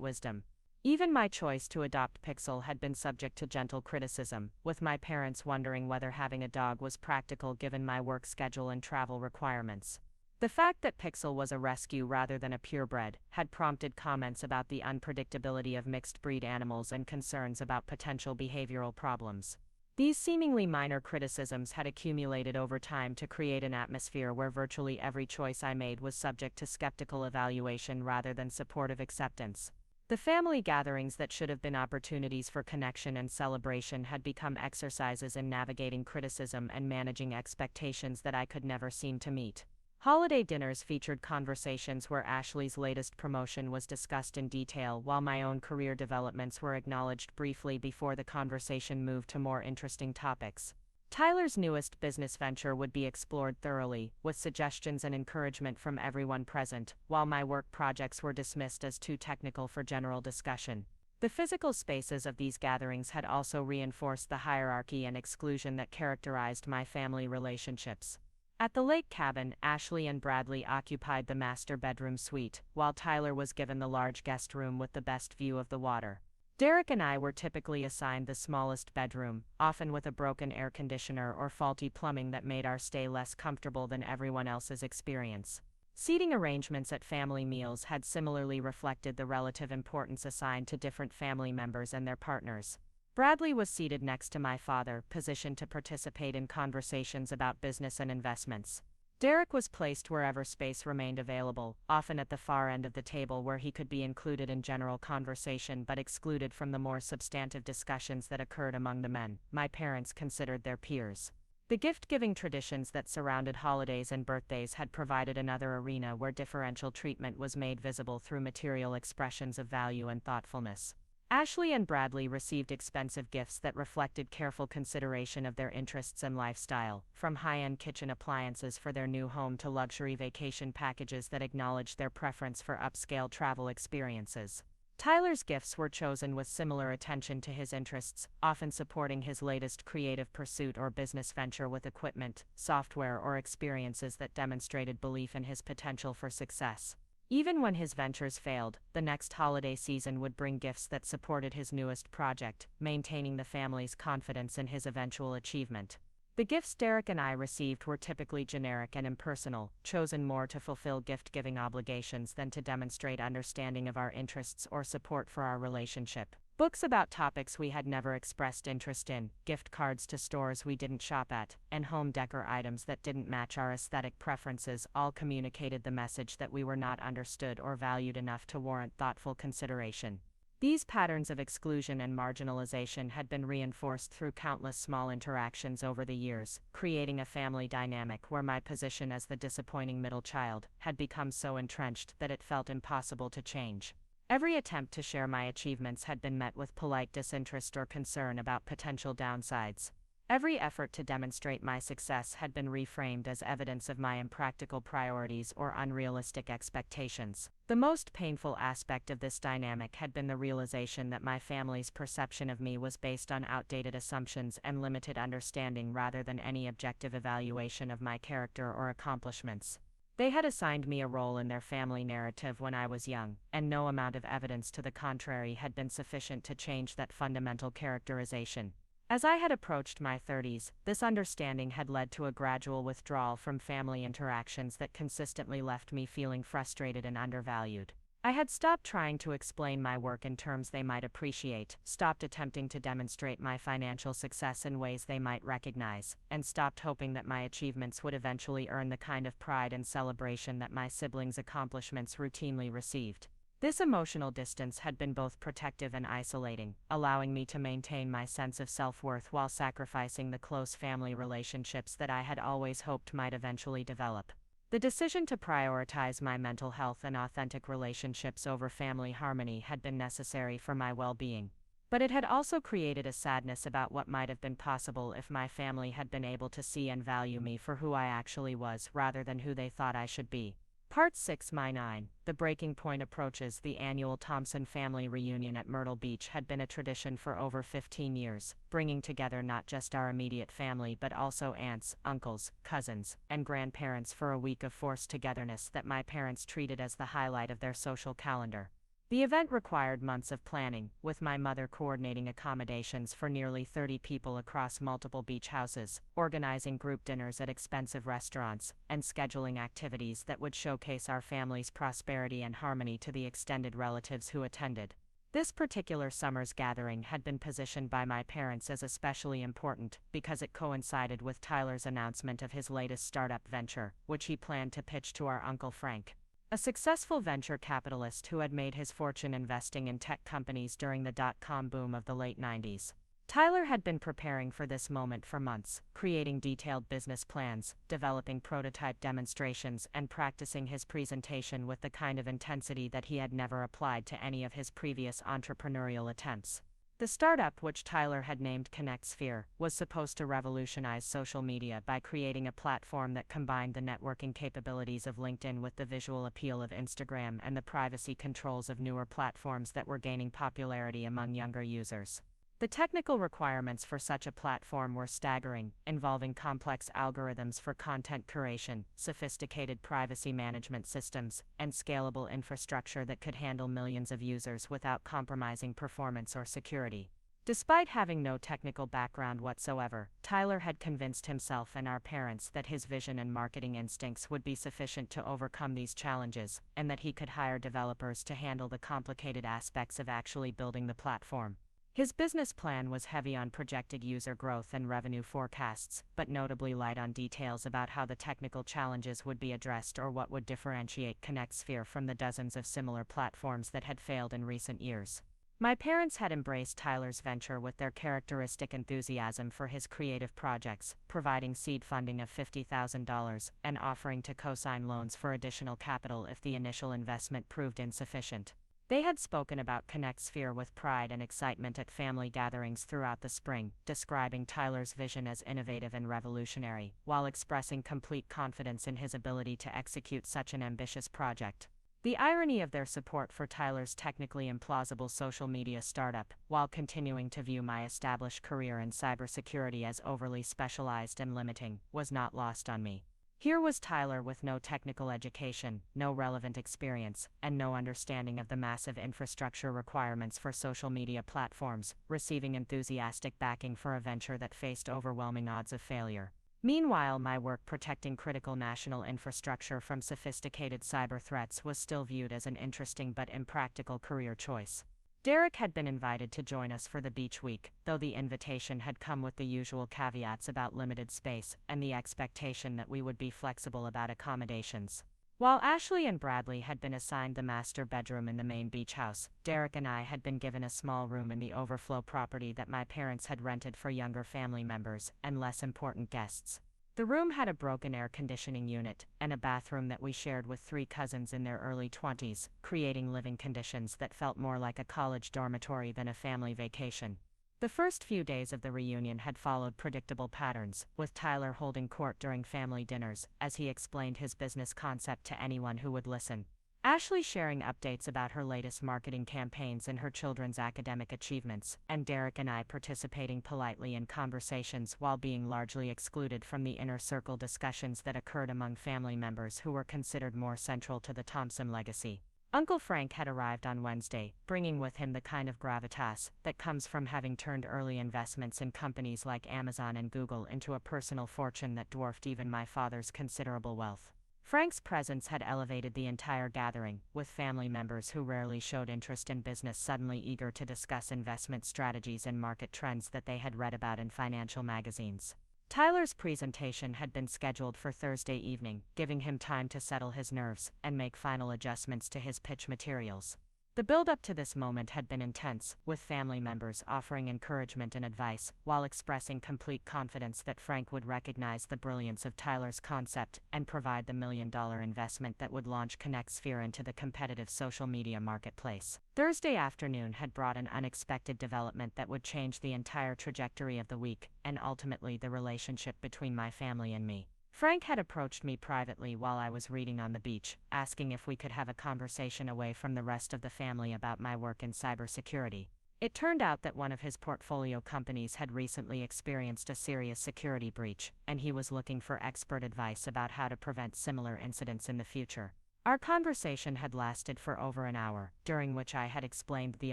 wisdom. Even my choice to adopt Pixel had been subject to gentle criticism, with my parents wondering whether having a dog was practical given my work schedule and travel requirements. The fact that Pixel was a rescue rather than a purebred had prompted comments about the unpredictability of mixed-breed animals and concerns about potential behavioral problems. These seemingly minor criticisms had accumulated over time to create an atmosphere where virtually every choice I made was subject to skeptical evaluation rather than supportive acceptance. The family gatherings that should have been opportunities for connection and celebration had become exercises in navigating criticism and managing expectations that I could never seem to meet. Holiday dinners featured conversations where Ashley's latest promotion was discussed in detail while my own career developments were acknowledged briefly before the conversation moved to more interesting topics. Tyler's newest business venture would be explored thoroughly, with suggestions and encouragement from everyone present, while my work projects were dismissed as too technical for general discussion. The physical spaces of these gatherings had also reinforced the hierarchy and exclusion that characterized my family relationships. At the lake cabin, Ashley and Bradley occupied the master bedroom suite, while Tyler was given the large guest room with the best view of the water. Derek and I were typically assigned the smallest bedroom, often with a broken air conditioner or faulty plumbing that made our stay less comfortable than everyone else's experience. Seating arrangements at family meals had similarly reflected the relative importance assigned to different family members and their partners. Bradley was seated next to my father, positioned to participate in conversations about business and investments. Derek was placed wherever space remained available, often at the far end of the table where he could be included in general conversation but excluded from the more substantive discussions that occurred among the men my parents considered their peers. The gift-giving traditions that surrounded holidays and birthdays had provided another arena where differential treatment was made visible through material expressions of value and thoughtfulness. Ashley and Bradley received expensive gifts that reflected careful consideration of their interests and lifestyle, from high-end kitchen appliances for their new home to luxury vacation packages that acknowledged their preference for upscale travel experiences. Tyler's gifts were chosen with similar attention to his interests, often supporting his latest creative pursuit or business venture with equipment, software, or experiences that demonstrated belief in his potential for success. Even when his ventures failed, the next holiday season would bring gifts that supported his newest project, maintaining the family's confidence in his eventual achievement. The gifts Derek and I received were typically generic and impersonal, chosen more to fulfill gift-giving obligations than to demonstrate understanding of our interests or support for our relationship. Books about topics we had never expressed interest in, gift cards to stores we didn't shop at, and home decor items that didn't match our aesthetic preferences all communicated the message that we were not understood or valued enough to warrant thoughtful consideration. These patterns of exclusion and marginalization had been reinforced through countless small interactions over the years, creating a family dynamic where my position as the disappointing middle child had become so entrenched that it felt impossible to change. Every attempt to share my achievements had been met with polite disinterest or concern about potential downsides. Every effort to demonstrate my success had been reframed as evidence of my impractical priorities or unrealistic expectations. The most painful aspect of this dynamic had been the realization that my family's perception of me was based on outdated assumptions and limited understanding rather than any objective evaluation of my character or accomplishments. They had assigned me a role in their family narrative when I was young, and no amount of evidence to the contrary had been sufficient to change that fundamental characterization. As I had approached my 30s, this understanding had led to a gradual withdrawal from family interactions that consistently left me feeling frustrated and undervalued. I had stopped trying to explain my work in terms they might appreciate, stopped attempting to demonstrate my financial success in ways they might recognize, and stopped hoping that my achievements would eventually earn the kind of pride and celebration that my siblings' accomplishments routinely received. This emotional distance had been both protective and isolating, allowing me to maintain my sense of self-worth while sacrificing the close family relationships that I had always hoped might eventually develop. The decision to prioritize my mental health and authentic relationships over family harmony had been necessary for my well-being. But it had also created a sadness about what might have been possible if my family had been able to see and value me for who I actually was rather than who they thought I should be. Part 6 My 9, The Breaking Point Approaches. The annual Thompson family reunion at Myrtle Beach had been a tradition for over 15 years, bringing together not just our immediate family but also aunts, uncles, cousins, and grandparents for a week of forced togetherness that my parents treated as the highlight of their social calendar. The event required months of planning, with my mother coordinating accommodations for nearly 30 people across multiple beach houses, organizing group dinners at expensive restaurants, and scheduling activities that would showcase our family's prosperity and harmony to the extended relatives who attended. This particular summer's gathering had been positioned by my parents as especially important because it coincided with Tyler's announcement of his latest startup venture, which he planned to pitch to our Uncle Frank, a successful venture capitalist who had made his fortune investing in tech companies during the dot-com boom of the late 90s. Tyler had been preparing for this moment for months, creating detailed business plans, developing prototype demonstrations, and practicing his presentation with the kind of intensity that he had never applied to any of his previous entrepreneurial attempts. The startup, which Tyler had named ConnectSphere, was supposed to revolutionize social media by creating a platform that combined the networking capabilities of LinkedIn with the visual appeal of Instagram and the privacy controls of newer platforms that were gaining popularity among younger users. The technical requirements for such a platform were staggering, involving complex algorithms for content curation, sophisticated privacy management systems, and scalable infrastructure that could handle millions of users without compromising performance or security. Despite having no technical background whatsoever, Tyler had convinced himself and our parents that his vision and marketing instincts would be sufficient to overcome these challenges, and that he could hire developers to handle the complicated aspects of actually building the platform. His business plan was heavy on projected user growth and revenue forecasts, but notably light on details about how the technical challenges would be addressed or what would differentiate ConnectSphere from the dozens of similar platforms that had failed in recent years. My parents had embraced Tyler's venture with their characteristic enthusiasm for his creative projects, providing seed funding of $50,000 and offering to co-sign loans for additional capital if the initial investment proved insufficient. They had spoken about ConnectSphere with pride and excitement at family gatherings throughout the spring, describing Tyler's vision as innovative and revolutionary, while expressing complete confidence in his ability to execute such an ambitious project. The irony of their support for Tyler's technically implausible social media startup, while continuing to view my established career in cybersecurity as overly specialized and limiting, was not lost on me. Here was Tyler with no technical education, no relevant experience, and no understanding of the massive infrastructure requirements for social media platforms, receiving enthusiastic backing for a venture that faced overwhelming odds of failure. Meanwhile, my work protecting critical national infrastructure from sophisticated cyber threats was still viewed as an interesting but impractical career choice. Derek had been invited to join us for the beach week, though the invitation had come with the usual caveats about limited space and the expectation that we would be flexible about accommodations. While Ashley and Bradley had been assigned the master bedroom in the main beach house, Derek and I had been given a small room in the overflow property that my parents had rented for younger family members and less important guests. The room had a broken air conditioning unit and a bathroom that we shared with three cousins in their early 20s, creating living conditions that felt more like a college dormitory than a family vacation. The first few days of the reunion had followed predictable patterns, with Tyler holding court during family dinners as he explained his business concept to anyone who would listen. Ashley sharing updates about her latest marketing campaigns and her children's academic achievements, and Derek and I participating politely in conversations while being largely excluded from the inner circle discussions that occurred among family members who were considered more central to the Thompson legacy. Uncle Frank had arrived on Wednesday, bringing with him the kind of gravitas that comes from having turned early investments in companies like Amazon and Google into a personal fortune that dwarfed even my father's considerable wealth. Frank's presence had elevated the entire gathering, with family members who rarely showed interest in business suddenly eager to discuss investment strategies and market trends that they had read about in financial magazines. Tyler's presentation had been scheduled for Thursday evening, giving him time to settle his nerves and make final adjustments to his pitch materials. The build-up to this moment had been intense, with family members offering encouragement and advice, while expressing complete confidence that Frank would recognize the brilliance of Tyler's concept and provide the $1 million investment that would launch ConnectSphere into the competitive social media marketplace. Thursday afternoon had brought an unexpected development that would change the entire trajectory of the week, and ultimately the relationship between my family and me. Frank had approached me privately while I was reading on the beach, asking if we could have a conversation away from the rest of the family about my work in cybersecurity. It turned out that one of his portfolio companies had recently experienced a serious security breach, and he was looking for expert advice about how to prevent similar incidents in the future. Our conversation had lasted for over an hour, during which I had explained the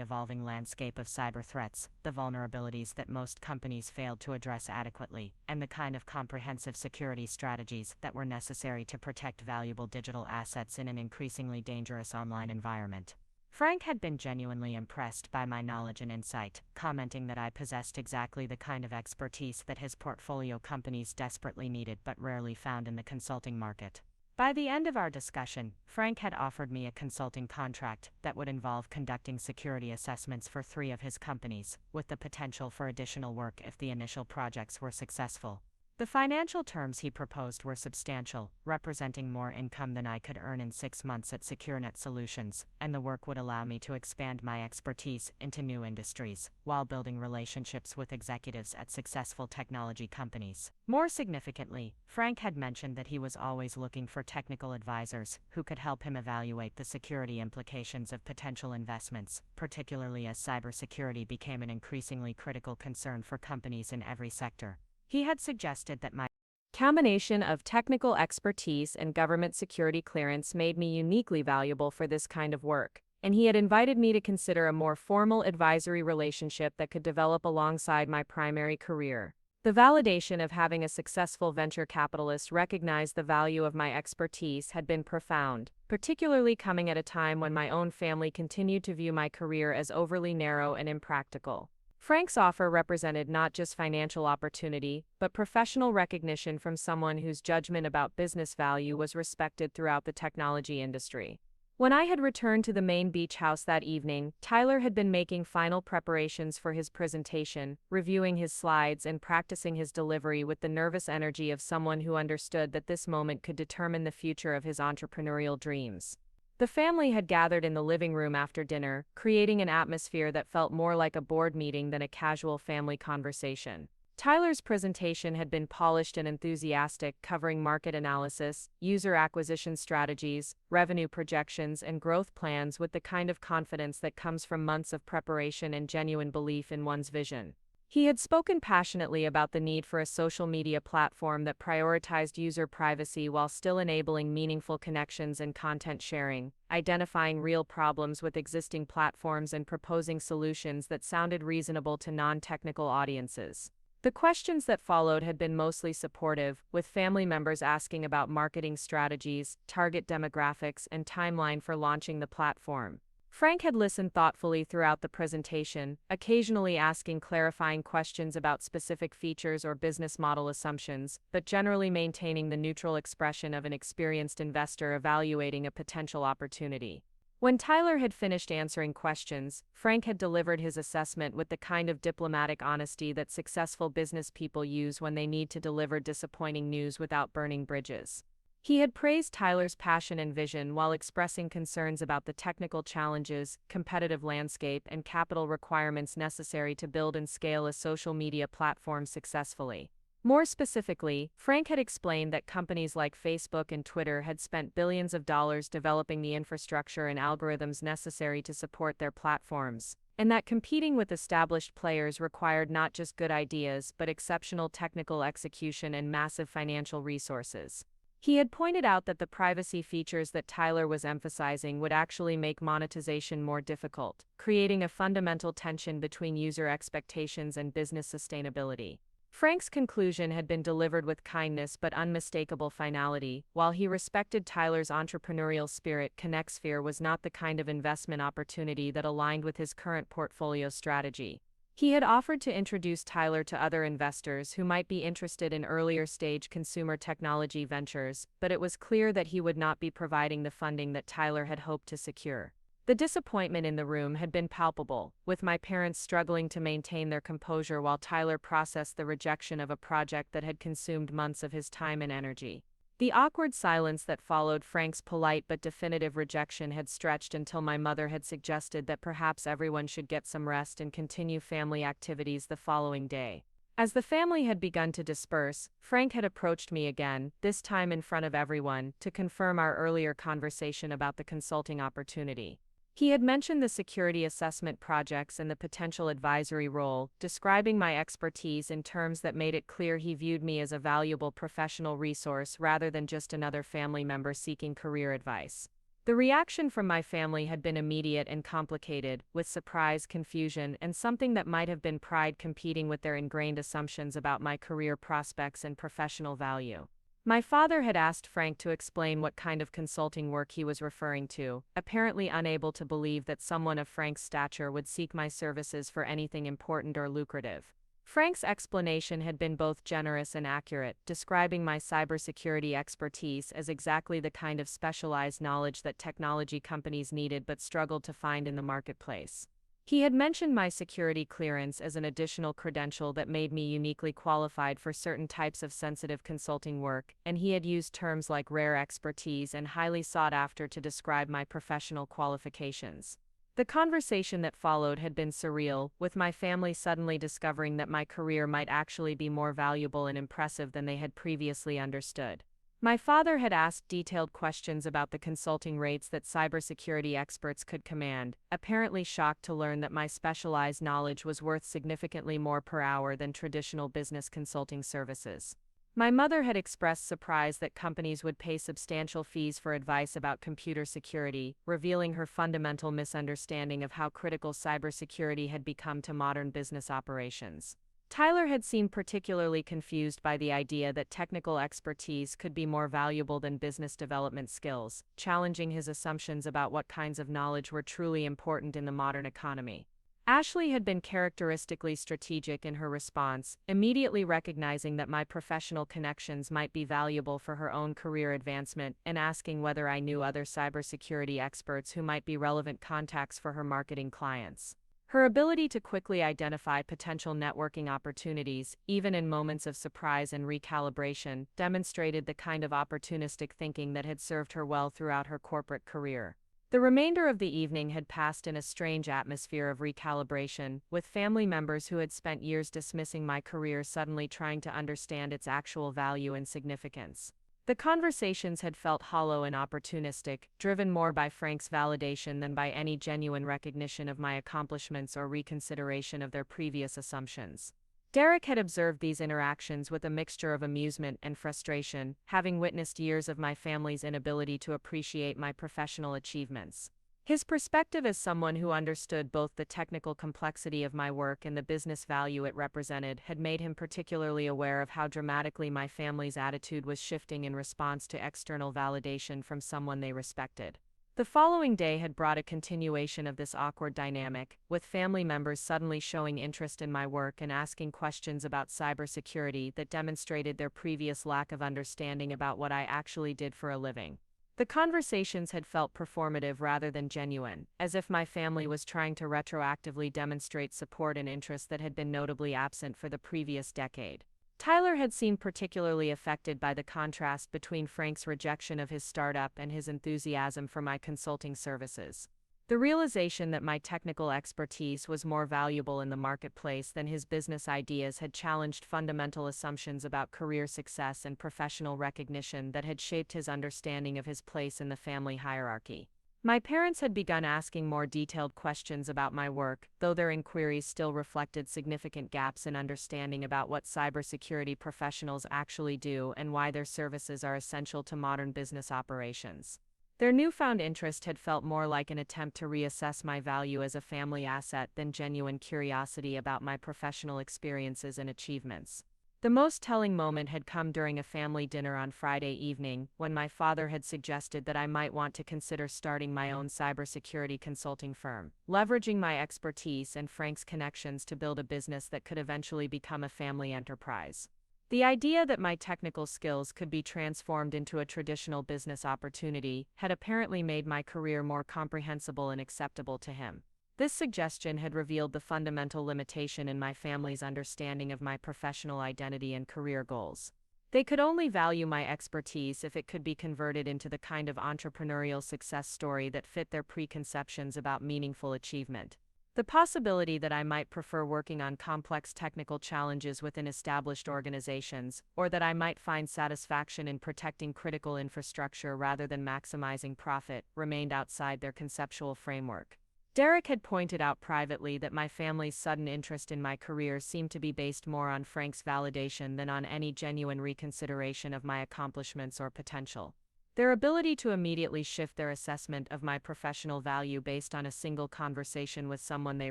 evolving landscape of cyber threats, the vulnerabilities that most companies failed to address adequately, and the kind of comprehensive security strategies that were necessary to protect valuable digital assets in an increasingly dangerous online environment. Frank had been genuinely impressed by my knowledge and insight, commenting that I possessed exactly the kind of expertise that his portfolio companies desperately needed but rarely found in the consulting market. By the end of our discussion, Frank had offered me a consulting contract that would involve conducting security assessments for 3 of his companies, with the potential for additional work if the initial projects were successful. The financial terms he proposed were substantial, representing more income than I could earn in 6 months at SecureNet Solutions, and the work would allow me to expand my expertise into new industries, while building relationships with executives at successful technology companies. More significantly, Frank had mentioned that he was always looking for technical advisors who could help him evaluate the security implications of potential investments, particularly as cybersecurity became an increasingly critical concern for companies in every sector. He had suggested that my combination of technical expertise and government security clearance made me uniquely valuable for this kind of work, and he had invited me to consider a more formal advisory relationship that could develop alongside my primary career. The validation of having a successful venture capitalist recognize the value of my expertise had been profound, particularly coming at a time when my own family continued to view my career as overly narrow and impractical. Frank's offer represented not just financial opportunity, but professional recognition from someone whose judgment about business value was respected throughout the technology industry. When I had returned to the main beach house that evening, Tyler had been making final preparations for his presentation, reviewing his slides and practicing his delivery with the nervous energy of someone who understood that this moment could determine the future of his entrepreneurial dreams. The family had gathered in the living room after dinner, creating an atmosphere that felt more like a board meeting than a casual family conversation. Tyler's presentation had been polished and enthusiastic, covering market analysis, user acquisition strategies, revenue projections, and growth plans with the kind of confidence that comes from months of preparation and genuine belief in one's vision. He had spoken passionately about the need for a social media platform that prioritized user privacy while still enabling meaningful connections and content sharing, identifying real problems with existing platforms and proposing solutions that sounded reasonable to non-technical audiences. The questions that followed had been mostly supportive, with family members asking about marketing strategies, target demographics, and timeline for launching the platform. Frank had listened thoughtfully throughout the presentation, occasionally asking clarifying questions about specific features or business model assumptions, but generally maintaining the neutral expression of an experienced investor evaluating a potential opportunity. When Tyler had finished answering questions, Frank had delivered his assessment with the kind of diplomatic honesty that successful business people use when they need to deliver disappointing news without burning bridges. He had praised Tyler's passion and vision while expressing concerns about the technical challenges, competitive landscape, and capital requirements necessary to build and scale a social media platform successfully. More specifically, Frank had explained that companies like Facebook and Twitter had spent billions of dollars developing the infrastructure and algorithms necessary to support their platforms, and that competing with established players required not just good ideas but exceptional technical execution and massive financial resources. He had pointed out that the privacy features that Tyler was emphasizing would actually make monetization more difficult, creating a fundamental tension between user expectations and business sustainability. Frank's conclusion had been delivered with kindness but unmistakable finality. While he respected Tyler's entrepreneurial spirit, ConnectSphere was not the kind of investment opportunity that aligned with his current portfolio strategy. He had offered to introduce Tyler to other investors who might be interested in earlier-stage consumer technology ventures, but it was clear that he would not be providing the funding that Tyler had hoped to secure. The disappointment in the room had been palpable, with my parents struggling to maintain their composure while Tyler processed the rejection of a project that had consumed months of his time and energy. The awkward silence that followed Frank's polite but definitive rejection had stretched until my mother had suggested that perhaps everyone should get some rest and continue family activities the following day. As the family had begun to disperse, Frank had approached me again, this time in front of everyone, to confirm our earlier conversation about the consulting opportunity. He had mentioned the security assessment projects and the potential advisory role, describing my expertise in terms that made it clear he viewed me as a valuable professional resource rather than just another family member seeking career advice. The reaction from my family had been immediate and complicated, with surprise, confusion, and something that might have been pride competing with their ingrained assumptions about my career prospects and professional value. My father had asked Frank to explain what kind of consulting work he was referring to, apparently unable to believe that someone of Frank's stature would seek my services for anything important or lucrative. Frank's explanation had been both generous and accurate, describing my cybersecurity expertise as exactly the kind of specialized knowledge that technology companies needed but struggled to find in the marketplace. He had mentioned my security clearance as an additional credential that made me uniquely qualified for certain types of sensitive consulting work, and he had used terms like rare expertise and highly sought after to describe my professional qualifications. The conversation that followed had been surreal, with my family suddenly discovering that my career might actually be more valuable and impressive than they had previously understood. My father had asked detailed questions about the consulting rates that cybersecurity experts could command, apparently shocked to learn that my specialized knowledge was worth significantly more per hour than traditional business consulting services. My mother had expressed surprise that companies would pay substantial fees for advice about computer security, revealing her fundamental misunderstanding of how critical cybersecurity had become to modern business operations. Tyler had seemed particularly confused by the idea that technical expertise could be more valuable than business development skills, challenging his assumptions about what kinds of knowledge were truly important in the modern economy. Ashley had been characteristically strategic in her response, immediately recognizing that my professional connections might be valuable for her own career advancement and asking whether I knew other cybersecurity experts who might be relevant contacts for her marketing clients. Her ability to quickly identify potential networking opportunities, even in moments of surprise and recalibration, demonstrated the kind of opportunistic thinking that had served her well throughout her corporate career. The remainder of the evening had passed in a strange atmosphere of recalibration, with family members who had spent years dismissing my career suddenly trying to understand its actual value and significance. The conversations had felt hollow and opportunistic, driven more by Frank's validation than by any genuine recognition of my accomplishments or reconsideration of their previous assumptions. Derek had observed these interactions with a mixture of amusement and frustration, having witnessed years of my family's inability to appreciate my professional achievements. His perspective as someone who understood both the technical complexity of my work and the business value it represented had made him particularly aware of how dramatically my family's attitude was shifting in response to external validation from someone they respected. The following day had brought a continuation of this awkward dynamic, with family members suddenly showing interest in my work and asking questions about cybersecurity that demonstrated their previous lack of understanding about what I actually did for a living. The conversations had felt performative rather than genuine, as if my family was trying to retroactively demonstrate support and interest that had been notably absent for the previous decade. Tyler had seemed particularly affected by the contrast between Frank's rejection of his startup and his enthusiasm for my consulting services. The realization that my technical expertise was more valuable in the marketplace than his business ideas had challenged fundamental assumptions about career success and professional recognition that had shaped his understanding of his place in the family hierarchy. My parents had begun asking more detailed questions about my work, though their inquiries still reflected significant gaps in understanding about what cybersecurity professionals actually do and why their services are essential to modern business operations. Their newfound interest had felt more like an attempt to reassess my value as a family asset than genuine curiosity about my professional experiences and achievements. The most telling moment had come during a family dinner on Friday evening, when my father had suggested that I might want to consider starting my own cybersecurity consulting firm, leveraging my expertise and Frank's connections to build a business that could eventually become a family enterprise. The idea that my technical skills could be transformed into a traditional business opportunity had apparently made my career more comprehensible and acceptable to him. This suggestion had revealed the fundamental limitation in my family's understanding of my professional identity and career goals. They could only value my expertise if it could be converted into the kind of entrepreneurial success story that fit their preconceptions about meaningful achievement. The possibility that I might prefer working on complex technical challenges within established organizations, or that I might find satisfaction in protecting critical infrastructure rather than maximizing profit, remained outside their conceptual framework. Derek had pointed out privately that my family's sudden interest in my career seemed to be based more on Frank's validation than on any genuine reconsideration of my accomplishments or potential. Their ability to immediately shift their assessment of my professional value based on a single conversation with someone they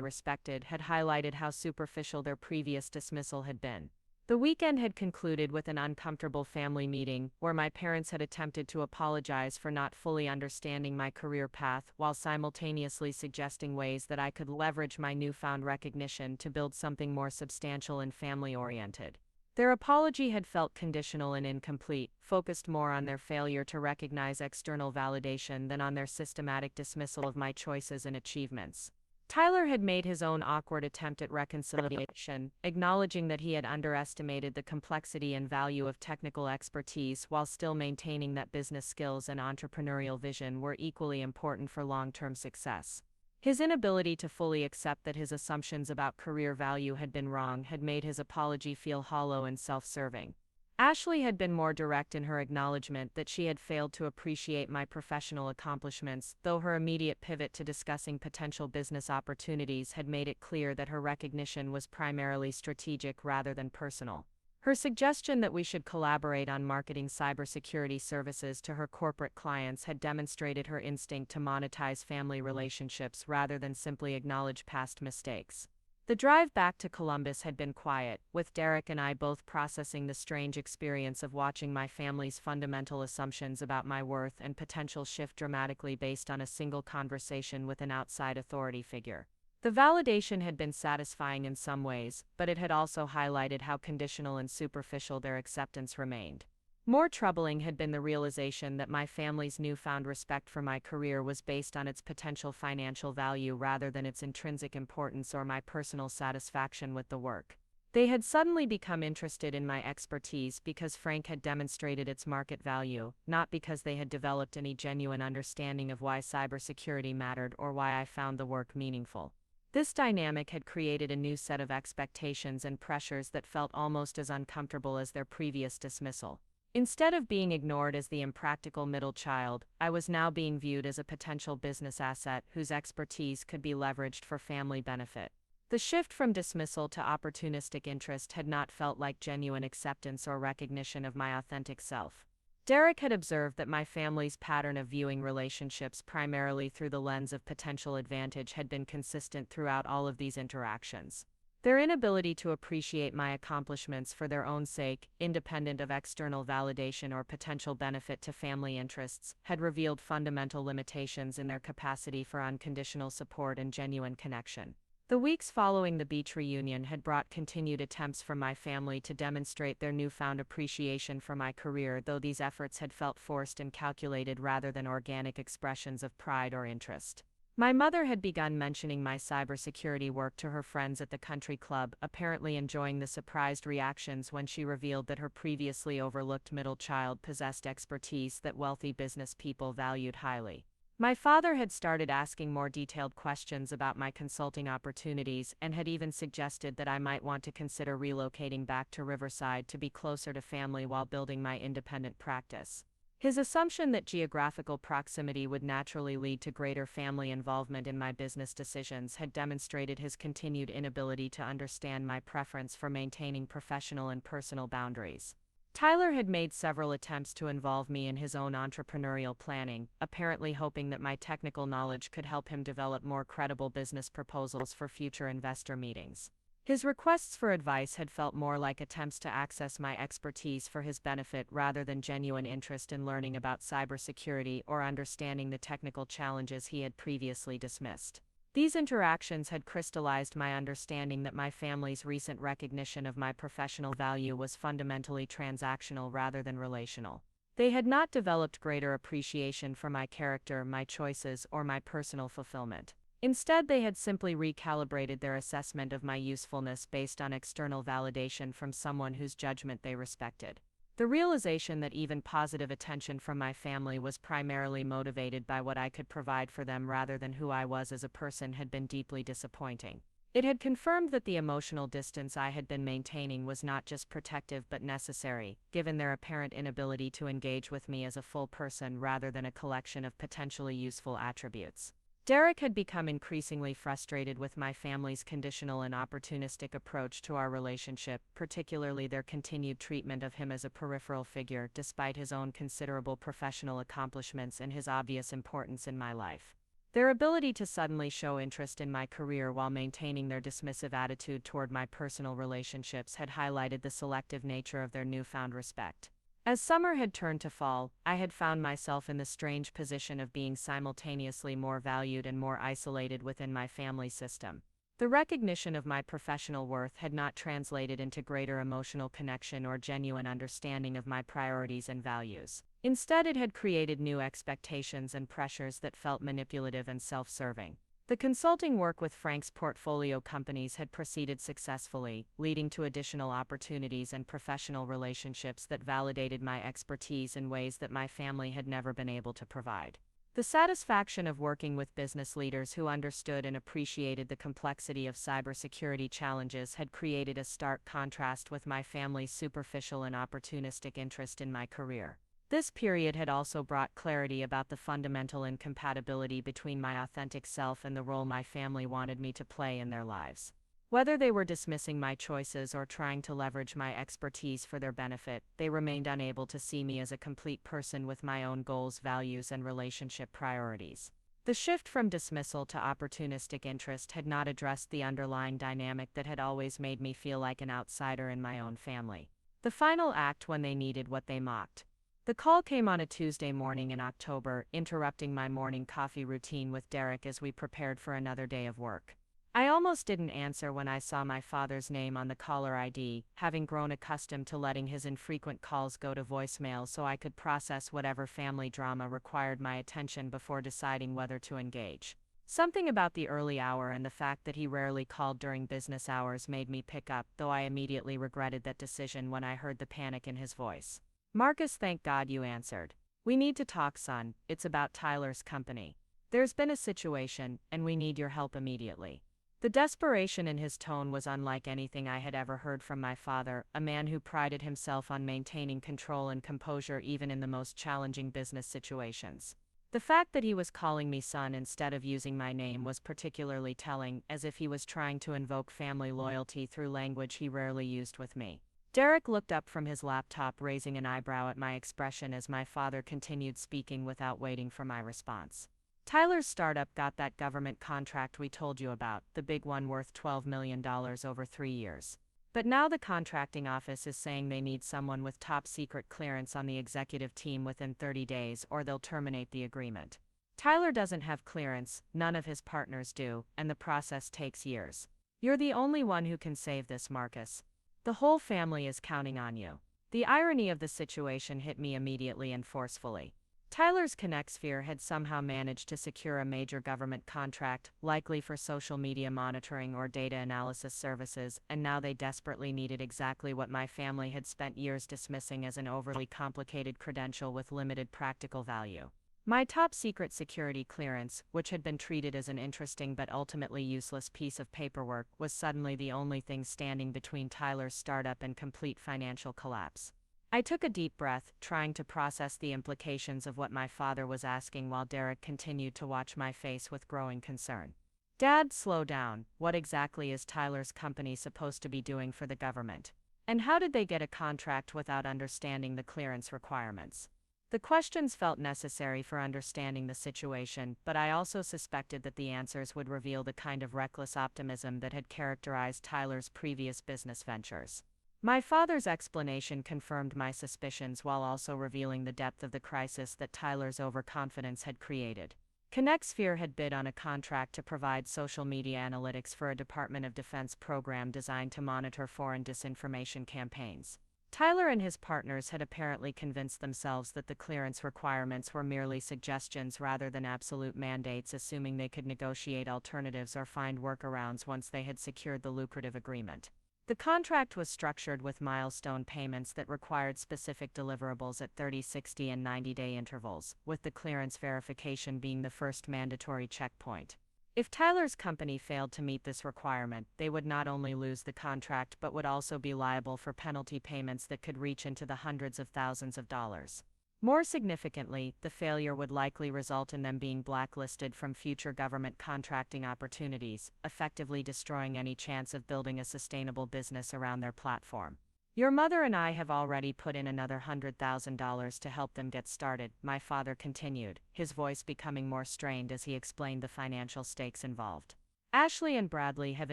respected had highlighted how superficial their previous dismissal had been. The weekend had concluded with an uncomfortable family meeting, where my parents had attempted to apologize for not fully understanding my career path while simultaneously suggesting ways that I could leverage my newfound recognition to build something more substantial and family-oriented. Their apology had felt conditional and incomplete, focused more on their failure to recognize external validation than on their systematic dismissal of my choices and achievements. Tyler had made his own awkward attempt at reconciliation, acknowledging that he had underestimated the complexity and value of technical expertise while still maintaining that business skills and entrepreneurial vision were equally important for long-term success. His inability to fully accept that his assumptions about career value had been wrong had made his apology feel hollow and self-serving. Ashley had been more direct in her acknowledgement that she had failed to appreciate my professional accomplishments, though her immediate pivot to discussing potential business opportunities had made it clear that her recognition was primarily strategic rather than personal. Her suggestion that we should collaborate on marketing cybersecurity services to her corporate clients had demonstrated her instinct to monetize family relationships rather than simply acknowledge past mistakes. The drive back to Columbus had been quiet, with Derek and I both processing the strange experience of watching my family's fundamental assumptions about my worth and potential shift dramatically based on a single conversation with an outside authority figure. The validation had been satisfying in some ways, but it had also highlighted how conditional and superficial their acceptance remained. More troubling had been the realization that my family's newfound respect for my career was based on its potential financial value rather than its intrinsic importance or my personal satisfaction with the work. They had suddenly become interested in my expertise because Frank had demonstrated its market value, not because they had developed any genuine understanding of why cybersecurity mattered or why I found the work meaningful. This dynamic had created a new set of expectations and pressures that felt almost as uncomfortable as their previous dismissal. Instead of being ignored as the impractical middle child, I was now being viewed as a potential business asset whose expertise could be leveraged for family benefit. The shift from dismissal to opportunistic interest had not felt like genuine acceptance or recognition of my authentic self. Derek had observed that my family's pattern of viewing relationships primarily through the lens of potential advantage had been consistent throughout all of these interactions. Their inability to appreciate my accomplishments for their own sake, independent of external validation or potential benefit to family interests, had revealed fundamental limitations in their capacity for unconditional support and genuine connection. The weeks following the beach reunion had brought continued attempts from my family to demonstrate their newfound appreciation for my career, though these efforts had felt forced and calculated rather than organic expressions of pride or interest. My mother had begun mentioning my cybersecurity work to her friends at the country club, apparently enjoying the surprised reactions when she revealed that her previously overlooked middle child possessed expertise that wealthy business people valued highly. My father had started asking more detailed questions about my consulting opportunities and had even suggested that I might want to consider relocating back to Riverside to be closer to family while building my independent practice. His assumption that geographical proximity would naturally lead to greater family involvement in my business decisions had demonstrated his continued inability to understand my preference for maintaining professional and personal boundaries. Tyler had made several attempts to involve me in his own entrepreneurial planning, apparently hoping that my technical knowledge could help him develop more credible business proposals for future investor meetings. His requests for advice had felt more like attempts to access my expertise for his benefit rather than genuine interest in learning about cybersecurity or understanding the technical challenges he had previously dismissed. These interactions had crystallized my understanding that my family's recent recognition of my professional value was fundamentally transactional rather than relational. They had not developed greater appreciation for my character, my choices, or my personal fulfillment. Instead, they had simply recalibrated their assessment of my usefulness based on external validation from someone whose judgment they respected. The realization that even positive attention from my family was primarily motivated by what I could provide for them rather than who I was as a person had been deeply disappointing. It had confirmed that the emotional distance I had been maintaining was not just protective but necessary, given their apparent inability to engage with me as a full person rather than a collection of potentially useful attributes. Derek had become increasingly frustrated with my family's conditional and opportunistic approach to our relationship, particularly their continued treatment of him as a peripheral figure despite his own considerable professional accomplishments and his obvious importance in my life. Their ability to suddenly show interest in my career while maintaining their dismissive attitude toward my personal relationships had highlighted the selective nature of their newfound respect. As summer had turned to fall, I had found myself in the strange position of being simultaneously more valued and more isolated within my family system. The recognition of my professional worth had not translated into greater emotional connection or genuine understanding of my priorities and values. Instead, it had created new expectations and pressures that felt manipulative and self-serving. The consulting work with Frank's portfolio companies had proceeded successfully, leading to additional opportunities and professional relationships that validated my expertise in ways that my family had never been able to provide. The satisfaction of working with business leaders who understood and appreciated the complexity of cybersecurity challenges had created a stark contrast with my family's superficial and opportunistic interest in my career. This period had also brought clarity about the fundamental incompatibility between my authentic self and the role my family wanted me to play in their lives. Whether they were dismissing my choices or trying to leverage my expertise for their benefit, they remained unable to see me as a complete person with my own goals, values, and relationship priorities. The shift from dismissal to opportunistic interest had not addressed the underlying dynamic that had always made me feel like an outsider in my own family. The final act when they needed what they mocked. The call came on a Tuesday morning in October, interrupting my morning coffee routine with Derek as we prepared for another day of work. I almost didn't answer when I saw my father's name on the caller ID, having grown accustomed to letting his infrequent calls go to voicemail so I could process whatever family drama required my attention before deciding whether to engage. Something about the early hour and the fact that he rarely called during business hours made me pick up, though I immediately regretted that decision when I heard the panic in his voice. "Marcus, thank God you answered. We need to talk, son. It's about Tyler's company. There's been a situation, and we need your help immediately." The desperation in his tone was unlike anything I had ever heard from my father, a man who prided himself on maintaining control and composure even in the most challenging business situations. The fact that he was calling me son instead of using my name was particularly telling, as if he was trying to invoke family loyalty through language he rarely used with me. Derek looked up from his laptop, raising an eyebrow at my expression as my father continued speaking without waiting for my response. "Tyler's startup got that government contract we told you about, the big one worth $12 million over 3 years. But now the contracting office is saying they need someone with top secret clearance on the executive team within 30 days or they'll terminate the agreement. Tyler doesn't have clearance, none of his partners do, and the process takes years. You're the only one who can save this, Marcus. The whole family is counting on you." The irony of the situation hit me immediately and forcefully. Tyler's Connexphere had somehow managed to secure a major government contract, likely for social media monitoring or data analysis services, and now they desperately needed exactly what my family had spent years dismissing as an overly complicated credential with limited practical value. My top secret security clearance, which had been treated as an interesting but ultimately useless piece of paperwork, was suddenly the only thing standing between Tyler's startup and complete financial collapse. I took a deep breath, trying to process the implications of what my father was asking while Derek continued to watch my face with growing concern. "Dad, slow down. What exactly is Tyler's company supposed to be doing for the government? And how did they get a contract without understanding the clearance requirements?" The questions felt necessary for understanding the situation, but I also suspected that the answers would reveal the kind of reckless optimism that had characterized Tyler's previous business ventures. My father's explanation confirmed my suspicions while also revealing the depth of the crisis that Tyler's overconfidence had created. Connexphere had bid on a contract to provide social media analytics for a Department of Defense program designed to monitor foreign disinformation campaigns. Tyler and his partners had apparently convinced themselves that the clearance requirements were merely suggestions rather than absolute mandates, assuming they could negotiate alternatives or find workarounds once they had secured the lucrative agreement. The contract was structured with milestone payments that required specific deliverables at 30, 60, and 90-day intervals, with the clearance verification being the first mandatory checkpoint. If Tyler's company failed to meet this requirement, they would not only lose the contract but would also be liable for penalty payments that could reach into the hundreds of thousands of dollars. More significantly, the failure would likely result in them being blacklisted from future government contracting opportunities, effectively destroying any chance of building a sustainable business around their platform. "Your mother and I have already put in another $100,000 to help them get started," my father continued, his voice becoming more strained as he explained the financial stakes involved. "Ashley and Bradley have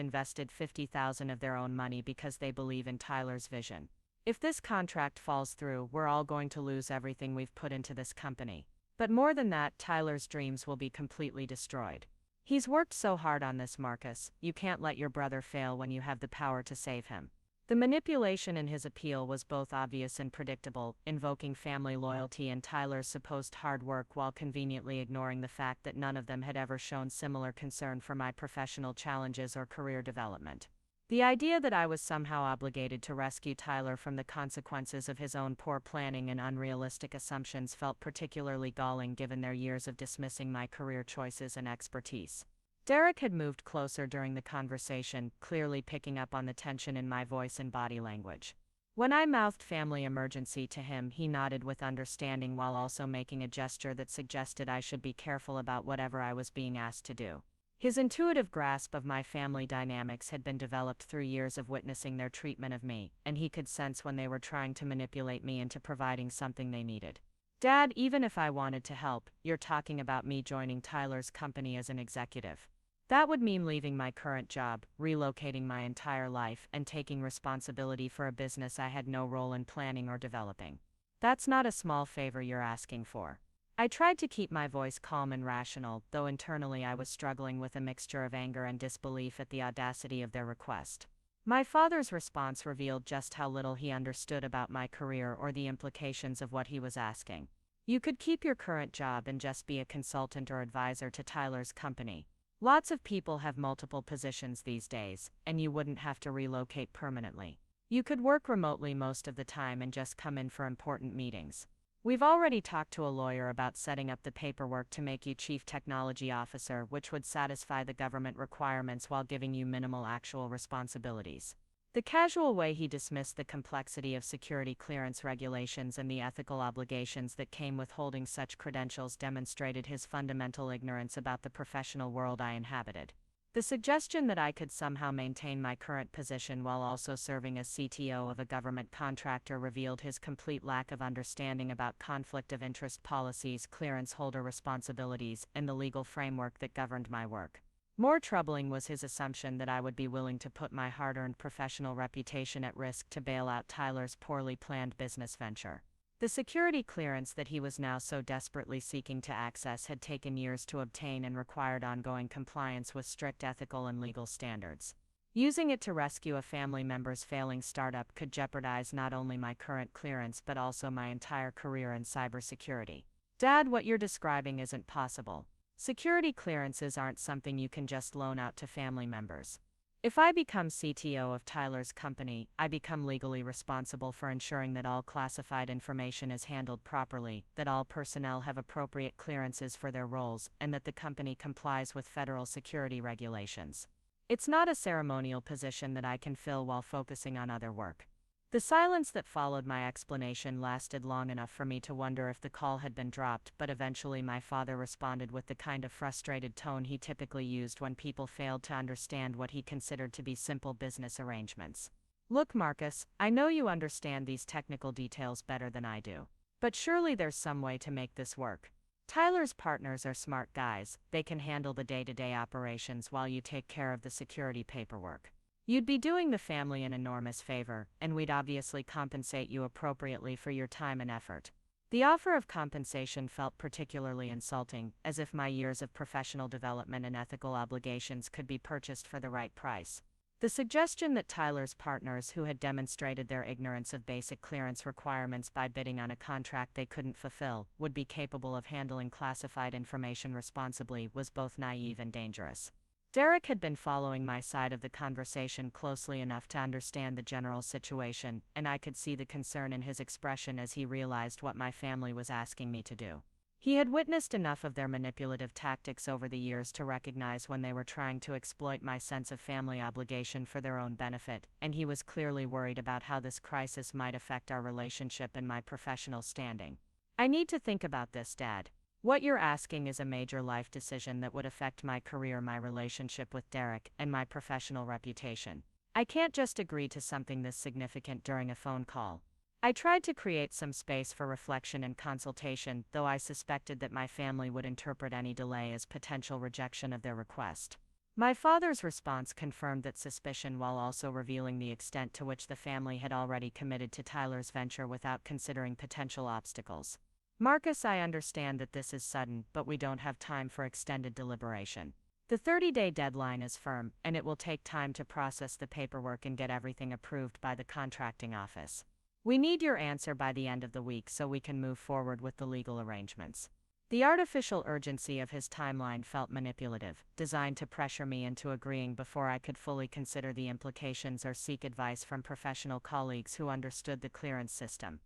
invested $50,000 of their own money because they believe in Tyler's vision. If this contract falls through, we're all going to lose everything we've put into this company. But more than that, Tyler's dreams will be completely destroyed. He's worked so hard on this, Marcus. You can't let your brother fail when you have the power to save him." The manipulation in his appeal was both obvious and predictable, invoking family loyalty and Tyler's supposed hard work while conveniently ignoring the fact that none of them had ever shown similar concern for my professional challenges or career development. The idea that I was somehow obligated to rescue Tyler from the consequences of his own poor planning and unrealistic assumptions felt particularly galling given their years of dismissing my career choices and expertise. Derek had moved closer during the conversation, clearly picking up on the tension in my voice and body language. When I mouthed family emergency to him, he nodded with understanding while also making a gesture that suggested I should be careful about whatever I was being asked to do. His intuitive grasp of my family dynamics had been developed through years of witnessing their treatment of me, and he could sense when they were trying to manipulate me into providing something they needed. "Dad, even if I wanted to help, you're talking about me joining Tyler's company as an executive. That would mean leaving my current job, relocating my entire life, and taking responsibility for a business I had no role in planning or developing. That's not a small favor you're asking for." I tried to keep my voice calm and rational, though internally I was struggling with a mixture of anger and disbelief at the audacity of their request. My father's response revealed just how little he understood about my career or the implications of what he was asking. You could keep your current job and just be a consultant or advisor to Tyler's company. Lots of people have multiple positions these days, and you wouldn't have to relocate permanently. You could work remotely most of the time and just come in for important meetings. We've already talked to a lawyer about setting up the paperwork to make you Chief Technology Officer, which would satisfy the government requirements while giving you minimal actual responsibilities. The casual way he dismissed the complexity of security clearance regulations and the ethical obligations that came with holding such credentials demonstrated his fundamental ignorance about the professional world I inhabited. The suggestion that I could somehow maintain my current position while also serving as CTO of a government contractor revealed his complete lack of understanding about conflict of interest policies, clearance holder responsibilities, and the legal framework that governed my work. More troubling was his assumption that I would be willing to put my hard-earned professional reputation at risk to bail out Tyler's poorly planned business venture. The security clearance that he was now so desperately seeking to access had taken years to obtain and required ongoing compliance with strict ethical and legal standards. Using it to rescue a family member's failing startup could jeopardize not only my current clearance but also my entire career in cybersecurity. Dad, what you're describing isn't possible. Security clearances aren't something you can just loan out to family members. If I become CTO of Tyler's company, I become legally responsible for ensuring that all classified information is handled properly, that all personnel have appropriate clearances for their roles, and that the company complies with federal security regulations. It's not a ceremonial position that I can fill while focusing on other work. The silence that followed my explanation lasted long enough for me to wonder if the call had been dropped, but eventually my father responded with the kind of frustrated tone he typically used when people failed to understand what he considered to be simple business arrangements. Look, Marcus, I know you understand these technical details better than I do. But surely there's some way to make this work. Tyler's partners are smart guys. They can handle the day-to-day operations while you take care of the security paperwork. You'd be doing the family an enormous favor, and we'd obviously compensate you appropriately for your time and effort. The offer of compensation felt particularly insulting, as if my years of professional development and ethical obligations could be purchased for the right price. The suggestion that Tyler's partners, who had demonstrated their ignorance of basic clearance requirements by bidding on a contract they couldn't fulfill, would be capable of handling classified information responsibly was both naive and dangerous. Derek had been following my side of the conversation closely enough to understand the general situation, and I could see the concern in his expression as he realized what my family was asking me to do. He had witnessed enough of their manipulative tactics over the years to recognize when they were trying to exploit my sense of family obligation for their own benefit, and he was clearly worried about how this crisis might affect our relationship and my professional standing. I need to think about this, Dad. What you're asking is a major life decision that would affect my career, my relationship with Derek, and my professional reputation. I can't just agree to something this significant during a phone call. I tried to create some space for reflection and consultation, though I suspected that my family would interpret any delay as potential rejection of their request. My father's response confirmed that suspicion while also revealing the extent to which the family had already committed to Tyler's venture without considering potential obstacles. Marcus, I understand that this is sudden, but we don't have time for extended deliberation. The 30-day deadline is firm, and it will take time to process the paperwork and get everything approved by the contracting office. We need your answer by the end of the week so we can move forward with the legal arrangements. The artificial urgency of his timeline felt manipulative, designed to pressure me into agreeing before I could fully consider the implications or seek advice from professional colleagues who understood the clearance system.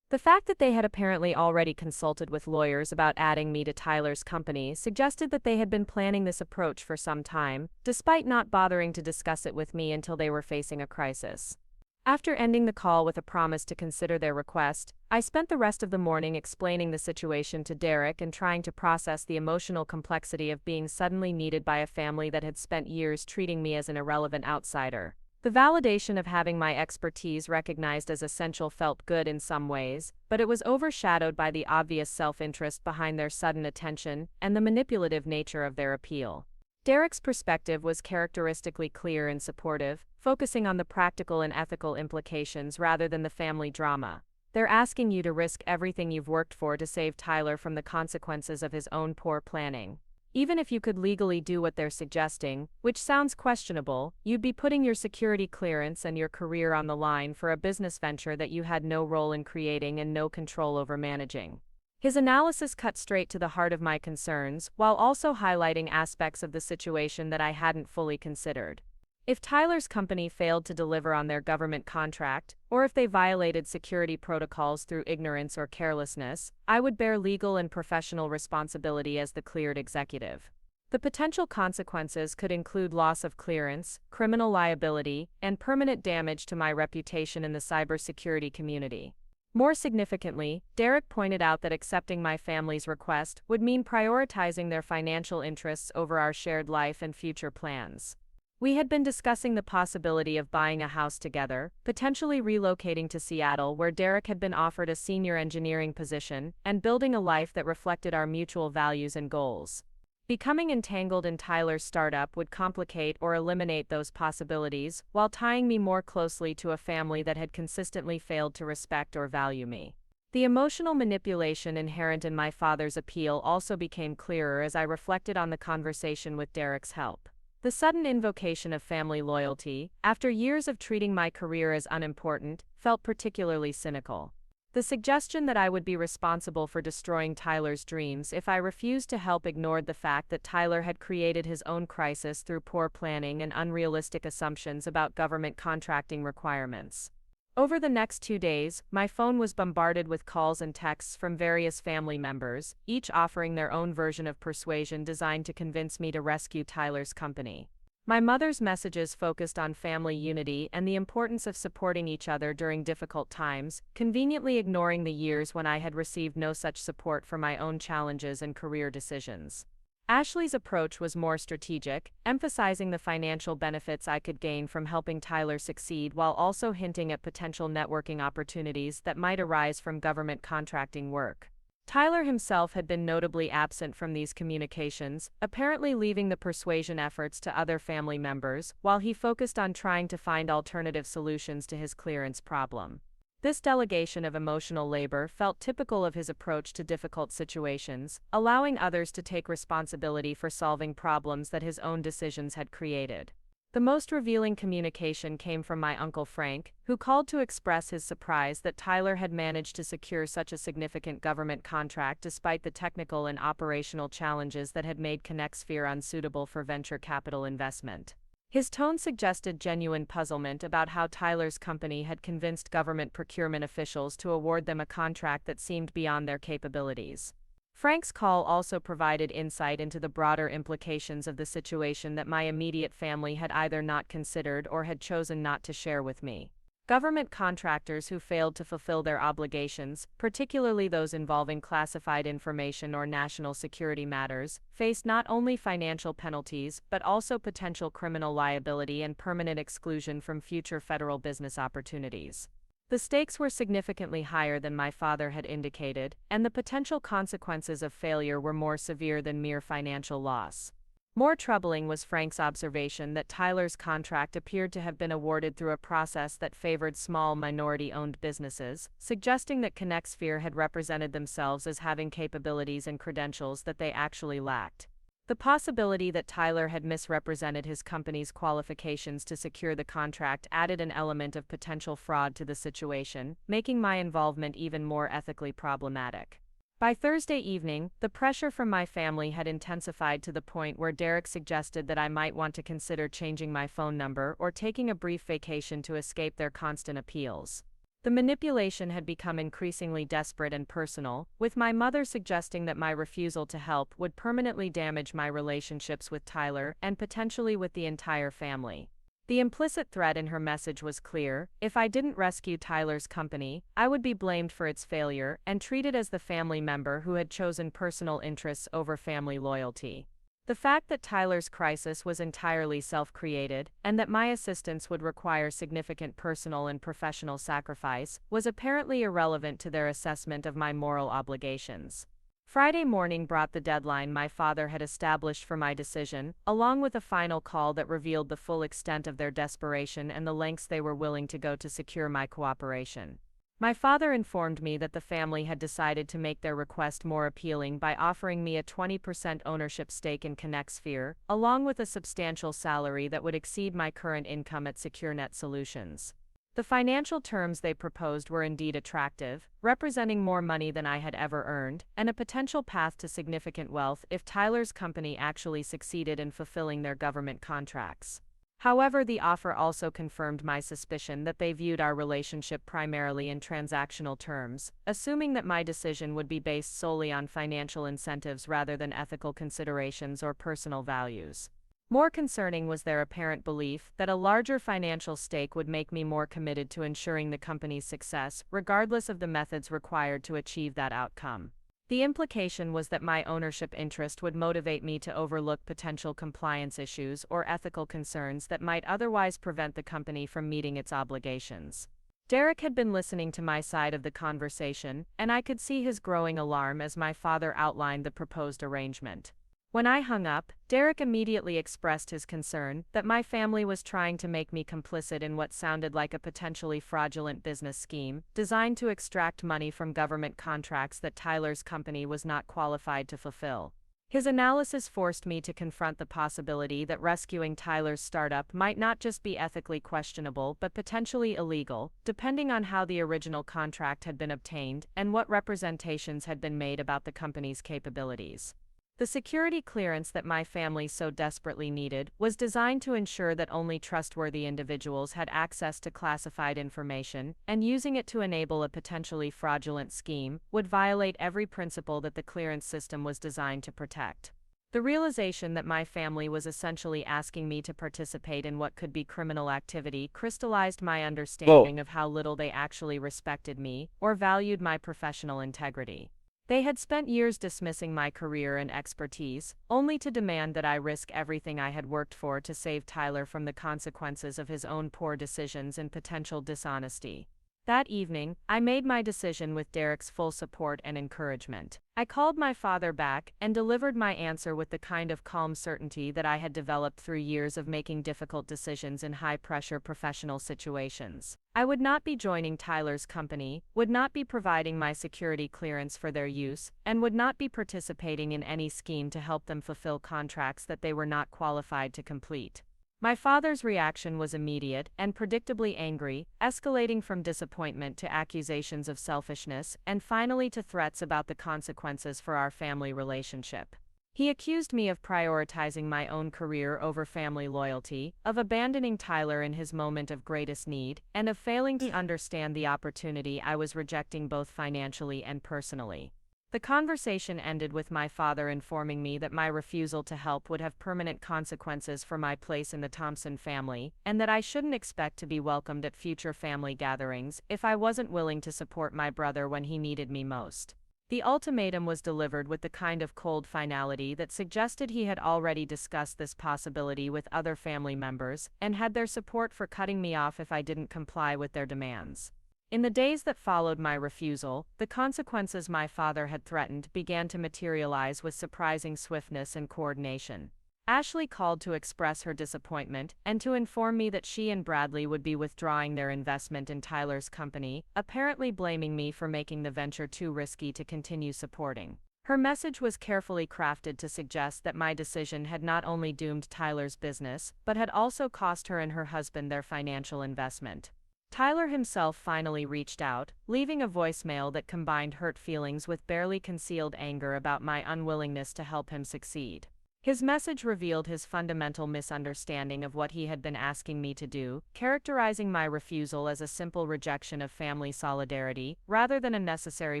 The fact that they had apparently already consulted with lawyers about adding me to Tyler's company suggested that they had been planning this approach for some time, despite not bothering to discuss it with me until they were facing a crisis. After ending the call with a promise to consider their request, I spent the rest of the morning explaining the situation to Derek and trying to process the emotional complexity of being suddenly needed by a family that had spent years treating me as an irrelevant outsider. The validation of having my expertise recognized as essential felt good in some ways, but it was overshadowed by the obvious self-interest behind their sudden attention and the manipulative nature of their appeal. Derek's perspective was characteristically clear and supportive, focusing on the practical and ethical implications rather than the family drama. They're asking you to risk everything you've worked for to save Tyler from the consequences of his own poor planning. Even if you could legally do what they're suggesting, which sounds questionable, you'd be putting your security clearance and your career on the line for a business venture that you had no role in creating and no control over managing. His analysis cut straight to the heart of my concerns, while also highlighting aspects of the situation that I hadn't fully considered. If Tyler's company failed to deliver on their government contract, or if they violated security protocols through ignorance or carelessness, I would bear legal and professional responsibility as the cleared executive. The potential consequences could include loss of clearance, criminal liability, and permanent damage to my reputation in the cybersecurity community. More significantly, Derek pointed out that accepting my family's request would mean prioritizing their financial interests over our shared life and future plans. We had been discussing the possibility of buying a house together, potentially relocating to Seattle where Derek had been offered a senior engineering position, and building a life that reflected our mutual values and goals. Becoming entangled in Tyler's startup would complicate or eliminate those possibilities, while tying me more closely to a family that had consistently failed to respect or value me. The emotional manipulation inherent in my father's appeal also became clearer as I reflected on the conversation with Derek's help. The sudden invocation of family loyalty, after years of treating my career as unimportant, felt particularly cynical. The suggestion that I would be responsible for destroying Tyler's dreams if I refused to help ignored the fact that Tyler had created his own crisis through poor planning and unrealistic assumptions about government contracting requirements. Over the next 2 days, my phone was bombarded with calls and texts from various family members, each offering their own version of persuasion designed to convince me to rescue Tyler's company. My mother's messages focused on family unity and the importance of supporting each other during difficult times, conveniently ignoring the years when I had received no such support for my own challenges and career decisions. Ashley's approach was more strategic, emphasizing the financial benefits I could gain from helping Tyler succeed while also hinting at potential networking opportunities that might arise from government contracting work. Tyler himself had been notably absent from these communications, apparently leaving the persuasion efforts to other family members, while he focused on trying to find alternative solutions to his clearance problem. This delegation of emotional labor felt typical of his approach to difficult situations, allowing others to take responsibility for solving problems that his own decisions had created. The most revealing communication came from my Uncle Frank, who called to express his surprise that Tyler had managed to secure such a significant government contract despite the technical and operational challenges that had made ConnectSphere unsuitable for venture capital investment. His tone suggested genuine puzzlement about how Tyler's company had convinced government procurement officials to award them a contract that seemed beyond their capabilities. Frank's call also provided insight into the broader implications of the situation that my immediate family had either not considered or had chosen not to share with me. Government contractors who failed to fulfill their obligations, particularly those involving classified information or national security matters, faced not only financial penalties but also potential criminal liability and permanent exclusion from future federal business opportunities. The stakes were significantly higher than my father had indicated, and the potential consequences of failure were more severe than mere financial loss. More troubling was Frank's observation that Tyler's contract appeared to have been awarded through a process that favored small minority-owned businesses, suggesting that ConnectSphere had represented themselves as having capabilities and credentials that they actually lacked. The possibility that Tyler had misrepresented his company's qualifications to secure the contract added an element of potential fraud to the situation, making my involvement even more ethically problematic. By Thursday evening, the pressure from my family had intensified to the point where Derek suggested that I might want to consider changing my phone number or taking a brief vacation to escape their constant appeals. The manipulation had become increasingly desperate and personal, with my mother suggesting that my refusal to help would permanently damage my relationships with Tyler and potentially with the entire family. The implicit threat in her message was clear: if I didn't rescue Tyler's company, I would be blamed for its failure and treated as the family member who had chosen personal interests over family loyalty. The fact that Tyler's crisis was entirely self-created, and that my assistance would require significant personal and professional sacrifice, was apparently irrelevant to their assessment of my moral obligations. Friday morning brought the deadline my father had established for my decision, along with a final call that revealed the full extent of their desperation and the lengths they were willing to go to secure my cooperation. My father informed me that the family had decided to make their request more appealing by offering me a 20% ownership stake in ConnectSphere, along with a substantial salary that would exceed my current income at SecureNet Solutions. The financial terms they proposed were indeed attractive, representing more money than I had ever earned, and a potential path to significant wealth if Tyler's company actually succeeded in fulfilling their government contracts. However, the offer also confirmed my suspicion that they viewed our relationship primarily in transactional terms, assuming that my decision would be based solely on financial incentives rather than ethical considerations or personal values. More concerning was their apparent belief that a larger financial stake would make me more committed to ensuring the company's success, regardless of the methods required to achieve that outcome. The implication was that my ownership interest would motivate me to overlook potential compliance issues or ethical concerns that might otherwise prevent the company from meeting its obligations. Derek had been listening to my side of the conversation, and I could see his growing alarm as my father outlined the proposed arrangement. When I hung up, Derek immediately expressed his concern that my family was trying to make me complicit in what sounded like a potentially fraudulent business scheme, designed to extract money from government contracts that Tyler's company was not qualified to fulfill. His analysis forced me to confront the possibility that rescuing Tyler's startup might not just be ethically questionable but potentially illegal, depending on how the original contract had been obtained and what representations had been made about the company's capabilities. The security clearance that my family so desperately needed was designed to ensure that only trustworthy individuals had access to classified information, and using it to enable a potentially fraudulent scheme would violate every principle that the clearance system was designed to protect. The realization that my family was essentially asking me to participate in what could be criminal activity crystallized my understanding of how little they actually respected me or valued my professional integrity. They had spent years dismissing my career and expertise, only to demand that I risk everything I had worked for to save Tyler from the consequences of his own poor decisions and potential dishonesty. That evening, I made my decision with Derek's full support and encouragement. I called my father back and delivered my answer with the kind of calm certainty that I had developed through years of making difficult decisions in high-pressure professional situations. I would not be joining Tyler's company, would not be providing my security clearance for their use, and would not be participating in any scheme to help them fulfill contracts that they were not qualified to complete. My father's reaction was immediate and predictably angry, escalating from disappointment to accusations of selfishness and finally to threats about the consequences for our family relationship. He accused me of prioritizing my own career over family loyalty, of abandoning Tyler in his moment of greatest need, and of failing to understand the opportunity I was rejecting both financially and personally. The conversation ended with my father informing me that my refusal to help would have permanent consequences for my place in the Thompson family, and that I shouldn't expect to be welcomed at future family gatherings if I wasn't willing to support my brother when he needed me most. The ultimatum was delivered with the kind of cold finality that suggested he had already discussed this possibility with other family members, and had their support for cutting me off if I didn't comply with their demands. In the days that followed my refusal, the consequences my father had threatened began to materialize with surprising swiftness and coordination. Ashley called to express her disappointment and to inform me that she and Bradley would be withdrawing their investment in Tyler's company, apparently blaming me for making the venture too risky to continue supporting. Her message was carefully crafted to suggest that my decision had not only doomed Tyler's business, but had also cost her and her husband their financial investment. Tyler himself finally reached out, leaving a voicemail that combined hurt feelings with barely concealed anger about my unwillingness to help him succeed. His message revealed his fundamental misunderstanding of what he had been asking me to do, characterizing my refusal as a simple rejection of family solidarity, rather than a necessary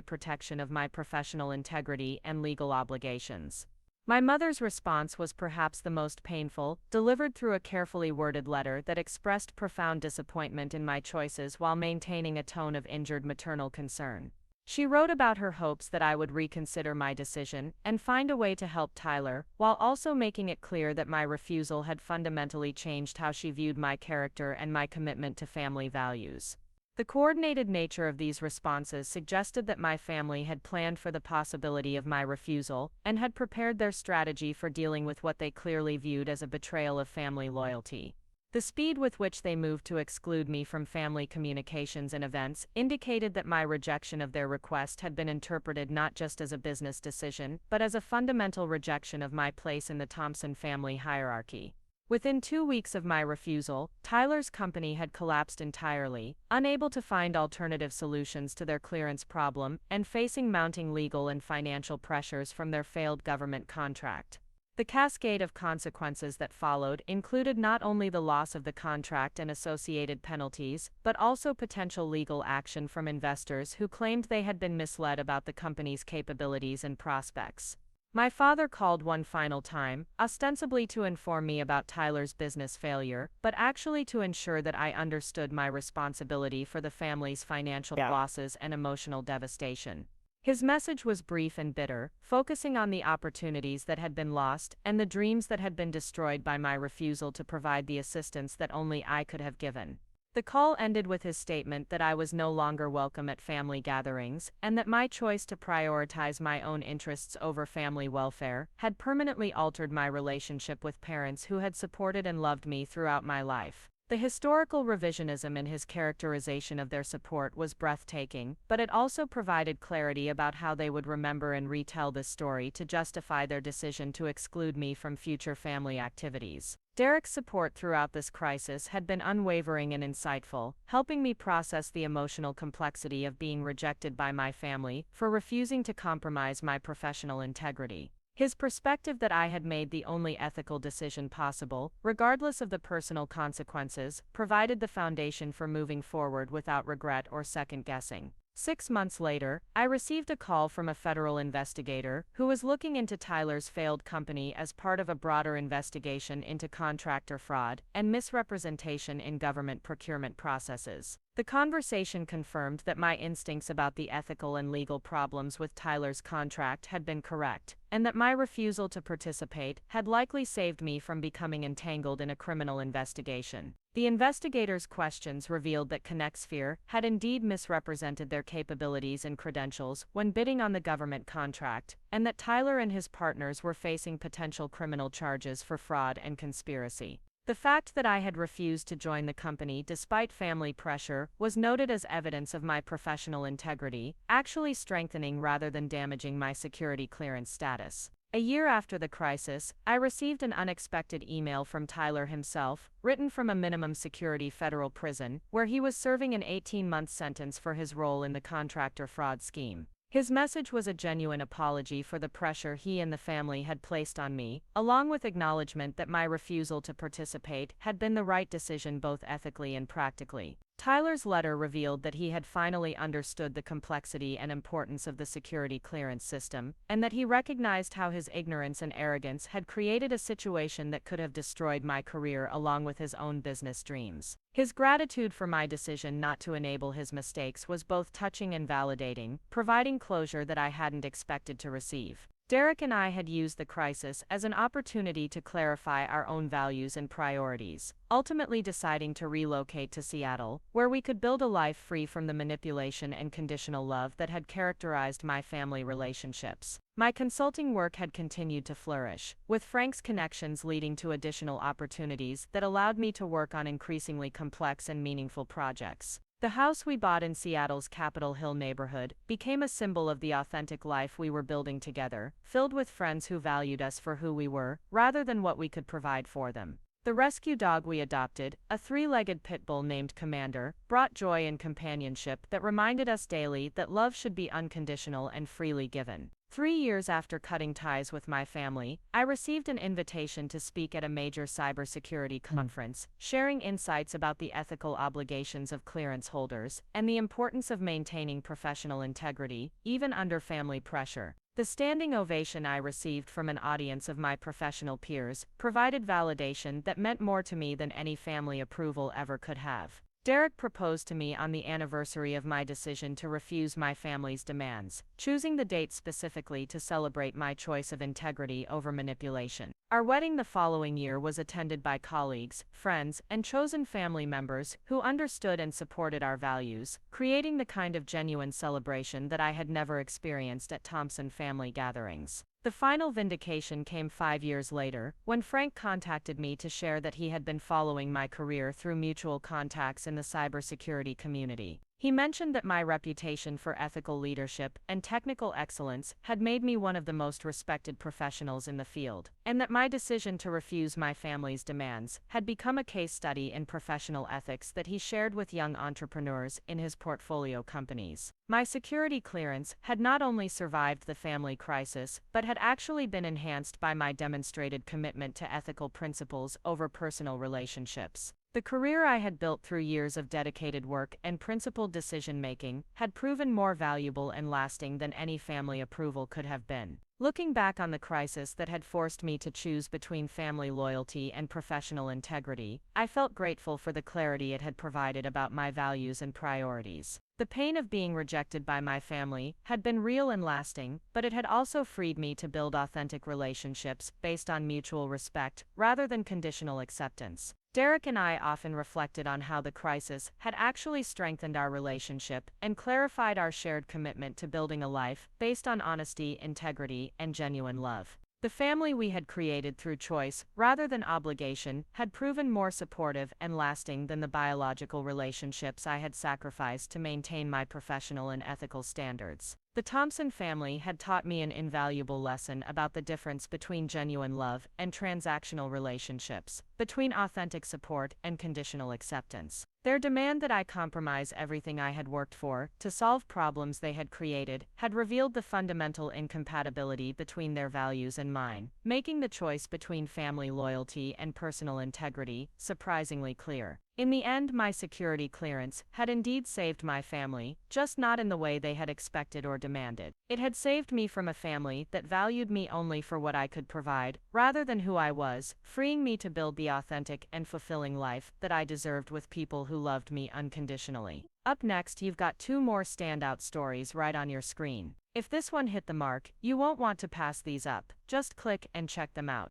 protection of my professional integrity and legal obligations. My mother's response was perhaps the most painful, delivered through a carefully worded letter that expressed profound disappointment in my choices while maintaining a tone of injured maternal concern. She wrote about her hopes that I would reconsider my decision and find a way to help Tyler, while also making it clear that my refusal had fundamentally changed how she viewed my character and my commitment to family values. The coordinated nature of these responses suggested that my family had planned for the possibility of my refusal and had prepared their strategy for dealing with what they clearly viewed as a betrayal of family loyalty. The speed with which they moved to exclude me from family communications and events indicated that my rejection of their request had been interpreted not just as a business decision, but as a fundamental rejection of my place in the Thompson family hierarchy. Within 2 weeks of my refusal, Tyler's company had collapsed entirely, unable to find alternative solutions to their clearance problem and facing mounting legal and financial pressures from their failed government contract. The cascade of consequences that followed included not only the loss of the contract and associated penalties, but also potential legal action from investors who claimed they had been misled about the company's capabilities and prospects. My father called one final time, ostensibly to inform me about Tyler's business failure, but actually to ensure that I understood my responsibility for the family's financial losses and emotional devastation. His message was brief and bitter, focusing on the opportunities that had been lost and the dreams that had been destroyed by my refusal to provide the assistance that only I could have given. The call ended with his statement that I was no longer welcome at family gatherings, and that my choice to prioritize my own interests over family welfare had permanently altered my relationship with parents who had supported and loved me throughout my life. The historical revisionism in his characterization of their support was breathtaking, but it also provided clarity about how they would remember and retell this story to justify their decision to exclude me from future family activities. Derek's support throughout this crisis had been unwavering and insightful, helping me process the emotional complexity of being rejected by my family for refusing to compromise my professional integrity. His perspective that I had made the only ethical decision possible, regardless of the personal consequences, provided the foundation for moving forward without regret or second-guessing. 6 months later, I received a call from a federal investigator who was looking into Tyler's failed company as part of a broader investigation into contractor fraud and misrepresentation in government procurement processes. The conversation confirmed that my instincts about the ethical and legal problems with Tyler's contract had been correct, and that my refusal to participate had likely saved me from becoming entangled in a criminal investigation. The investigator's questions revealed that ConnectSphere had indeed misrepresented their capabilities and credentials when bidding on the government contract, and that Tyler and his partners were facing potential criminal charges for fraud and conspiracy. The fact that I had refused to join the company despite family pressure was noted as evidence of my professional integrity, actually strengthening rather than damaging my security clearance status. A year after the crisis, I received an unexpected email from Tyler himself, written from a minimum security federal prison, where he was serving an 18-month sentence for his role in the contractor fraud scheme. His message was a genuine apology for the pressure he and the family had placed on me, along with acknowledgement that my refusal to participate had been the right decision both ethically and practically. Tyler's letter revealed that he had finally understood the complexity and importance of the security clearance system, and that he recognized how his ignorance and arrogance had created a situation that could have destroyed my career along with his own business dreams. His gratitude for my decision not to enable his mistakes was both touching and validating, providing closure that I hadn't expected to receive. Derek and I had used the crisis as an opportunity to clarify our own values and priorities, ultimately deciding to relocate to Seattle, where we could build a life free from the manipulation and conditional love that had characterized my family relationships. My consulting work had continued to flourish, with Frank's connections leading to additional opportunities that allowed me to work on increasingly complex and meaningful projects. The house we bought in Seattle's Capitol Hill neighborhood became a symbol of the authentic life we were building together, filled with friends who valued us for who we were, rather than what we could provide for them. The rescue dog we adopted, a 3-legged pit bull named Commander, brought joy and companionship that reminded us daily that love should be unconditional and freely given. 3 years after cutting ties with my family, I received an invitation to speak at a major cybersecurity conference, sharing insights about the ethical obligations of clearance holders and the importance of maintaining professional integrity, even under family pressure. The standing ovation I received from an audience of my professional peers provided validation that meant more to me than any family approval ever could have. Derek proposed to me on the anniversary of my decision to refuse my family's demands, choosing the date specifically to celebrate my choice of integrity over manipulation. Our wedding the following year was attended by colleagues, friends, and chosen family members who understood and supported our values, creating the kind of genuine celebration that I had never experienced at Thompson family gatherings. The final vindication came 5 years later, when Frank contacted me to share that he had been following my career through mutual contacts in the cybersecurity community. He mentioned that my reputation for ethical leadership and technical excellence had made me one of the most respected professionals in the field, and that my decision to refuse my family's demands had become a case study in professional ethics that he shared with young entrepreneurs in his portfolio companies. My security clearance had not only survived the family crisis, but had actually been enhanced by my demonstrated commitment to ethical principles over personal relationships. The career I had built through years of dedicated work and principled decision-making had proven more valuable and lasting than any family approval could have been. Looking back on the crisis that had forced me to choose between family loyalty and professional integrity, I felt grateful for the clarity it had provided about my values and priorities. The pain of being rejected by my family had been real and lasting, but it had also freed me to build authentic relationships based on mutual respect rather than conditional acceptance. Derek and I often reflected on how the crisis had actually strengthened our relationship and clarified our shared commitment to building a life based on honesty, integrity, and genuine love. The family we had created through choice, rather than obligation, had proven more supportive and lasting than the biological relationships I had sacrificed to maintain my professional and ethical standards. The Thompson family had taught me an invaluable lesson about the difference between genuine love and transactional relationships, between authentic support and conditional acceptance. Their demand that I compromise everything I had worked for to solve problems they had created had revealed the fundamental incompatibility between their values and mine, making the choice between family loyalty and personal integrity surprisingly clear. In the end, my security clearance had indeed saved my family, just not in the way they had expected or demanded. It had saved me from a family that valued me only for what I could provide, rather than who I was, freeing me to build the authentic and fulfilling life that I deserved with people who loved me unconditionally. Up next, you've got 2 more standout stories right on your screen. If this one hit the mark, you won't want to pass these up. Just click and check them out.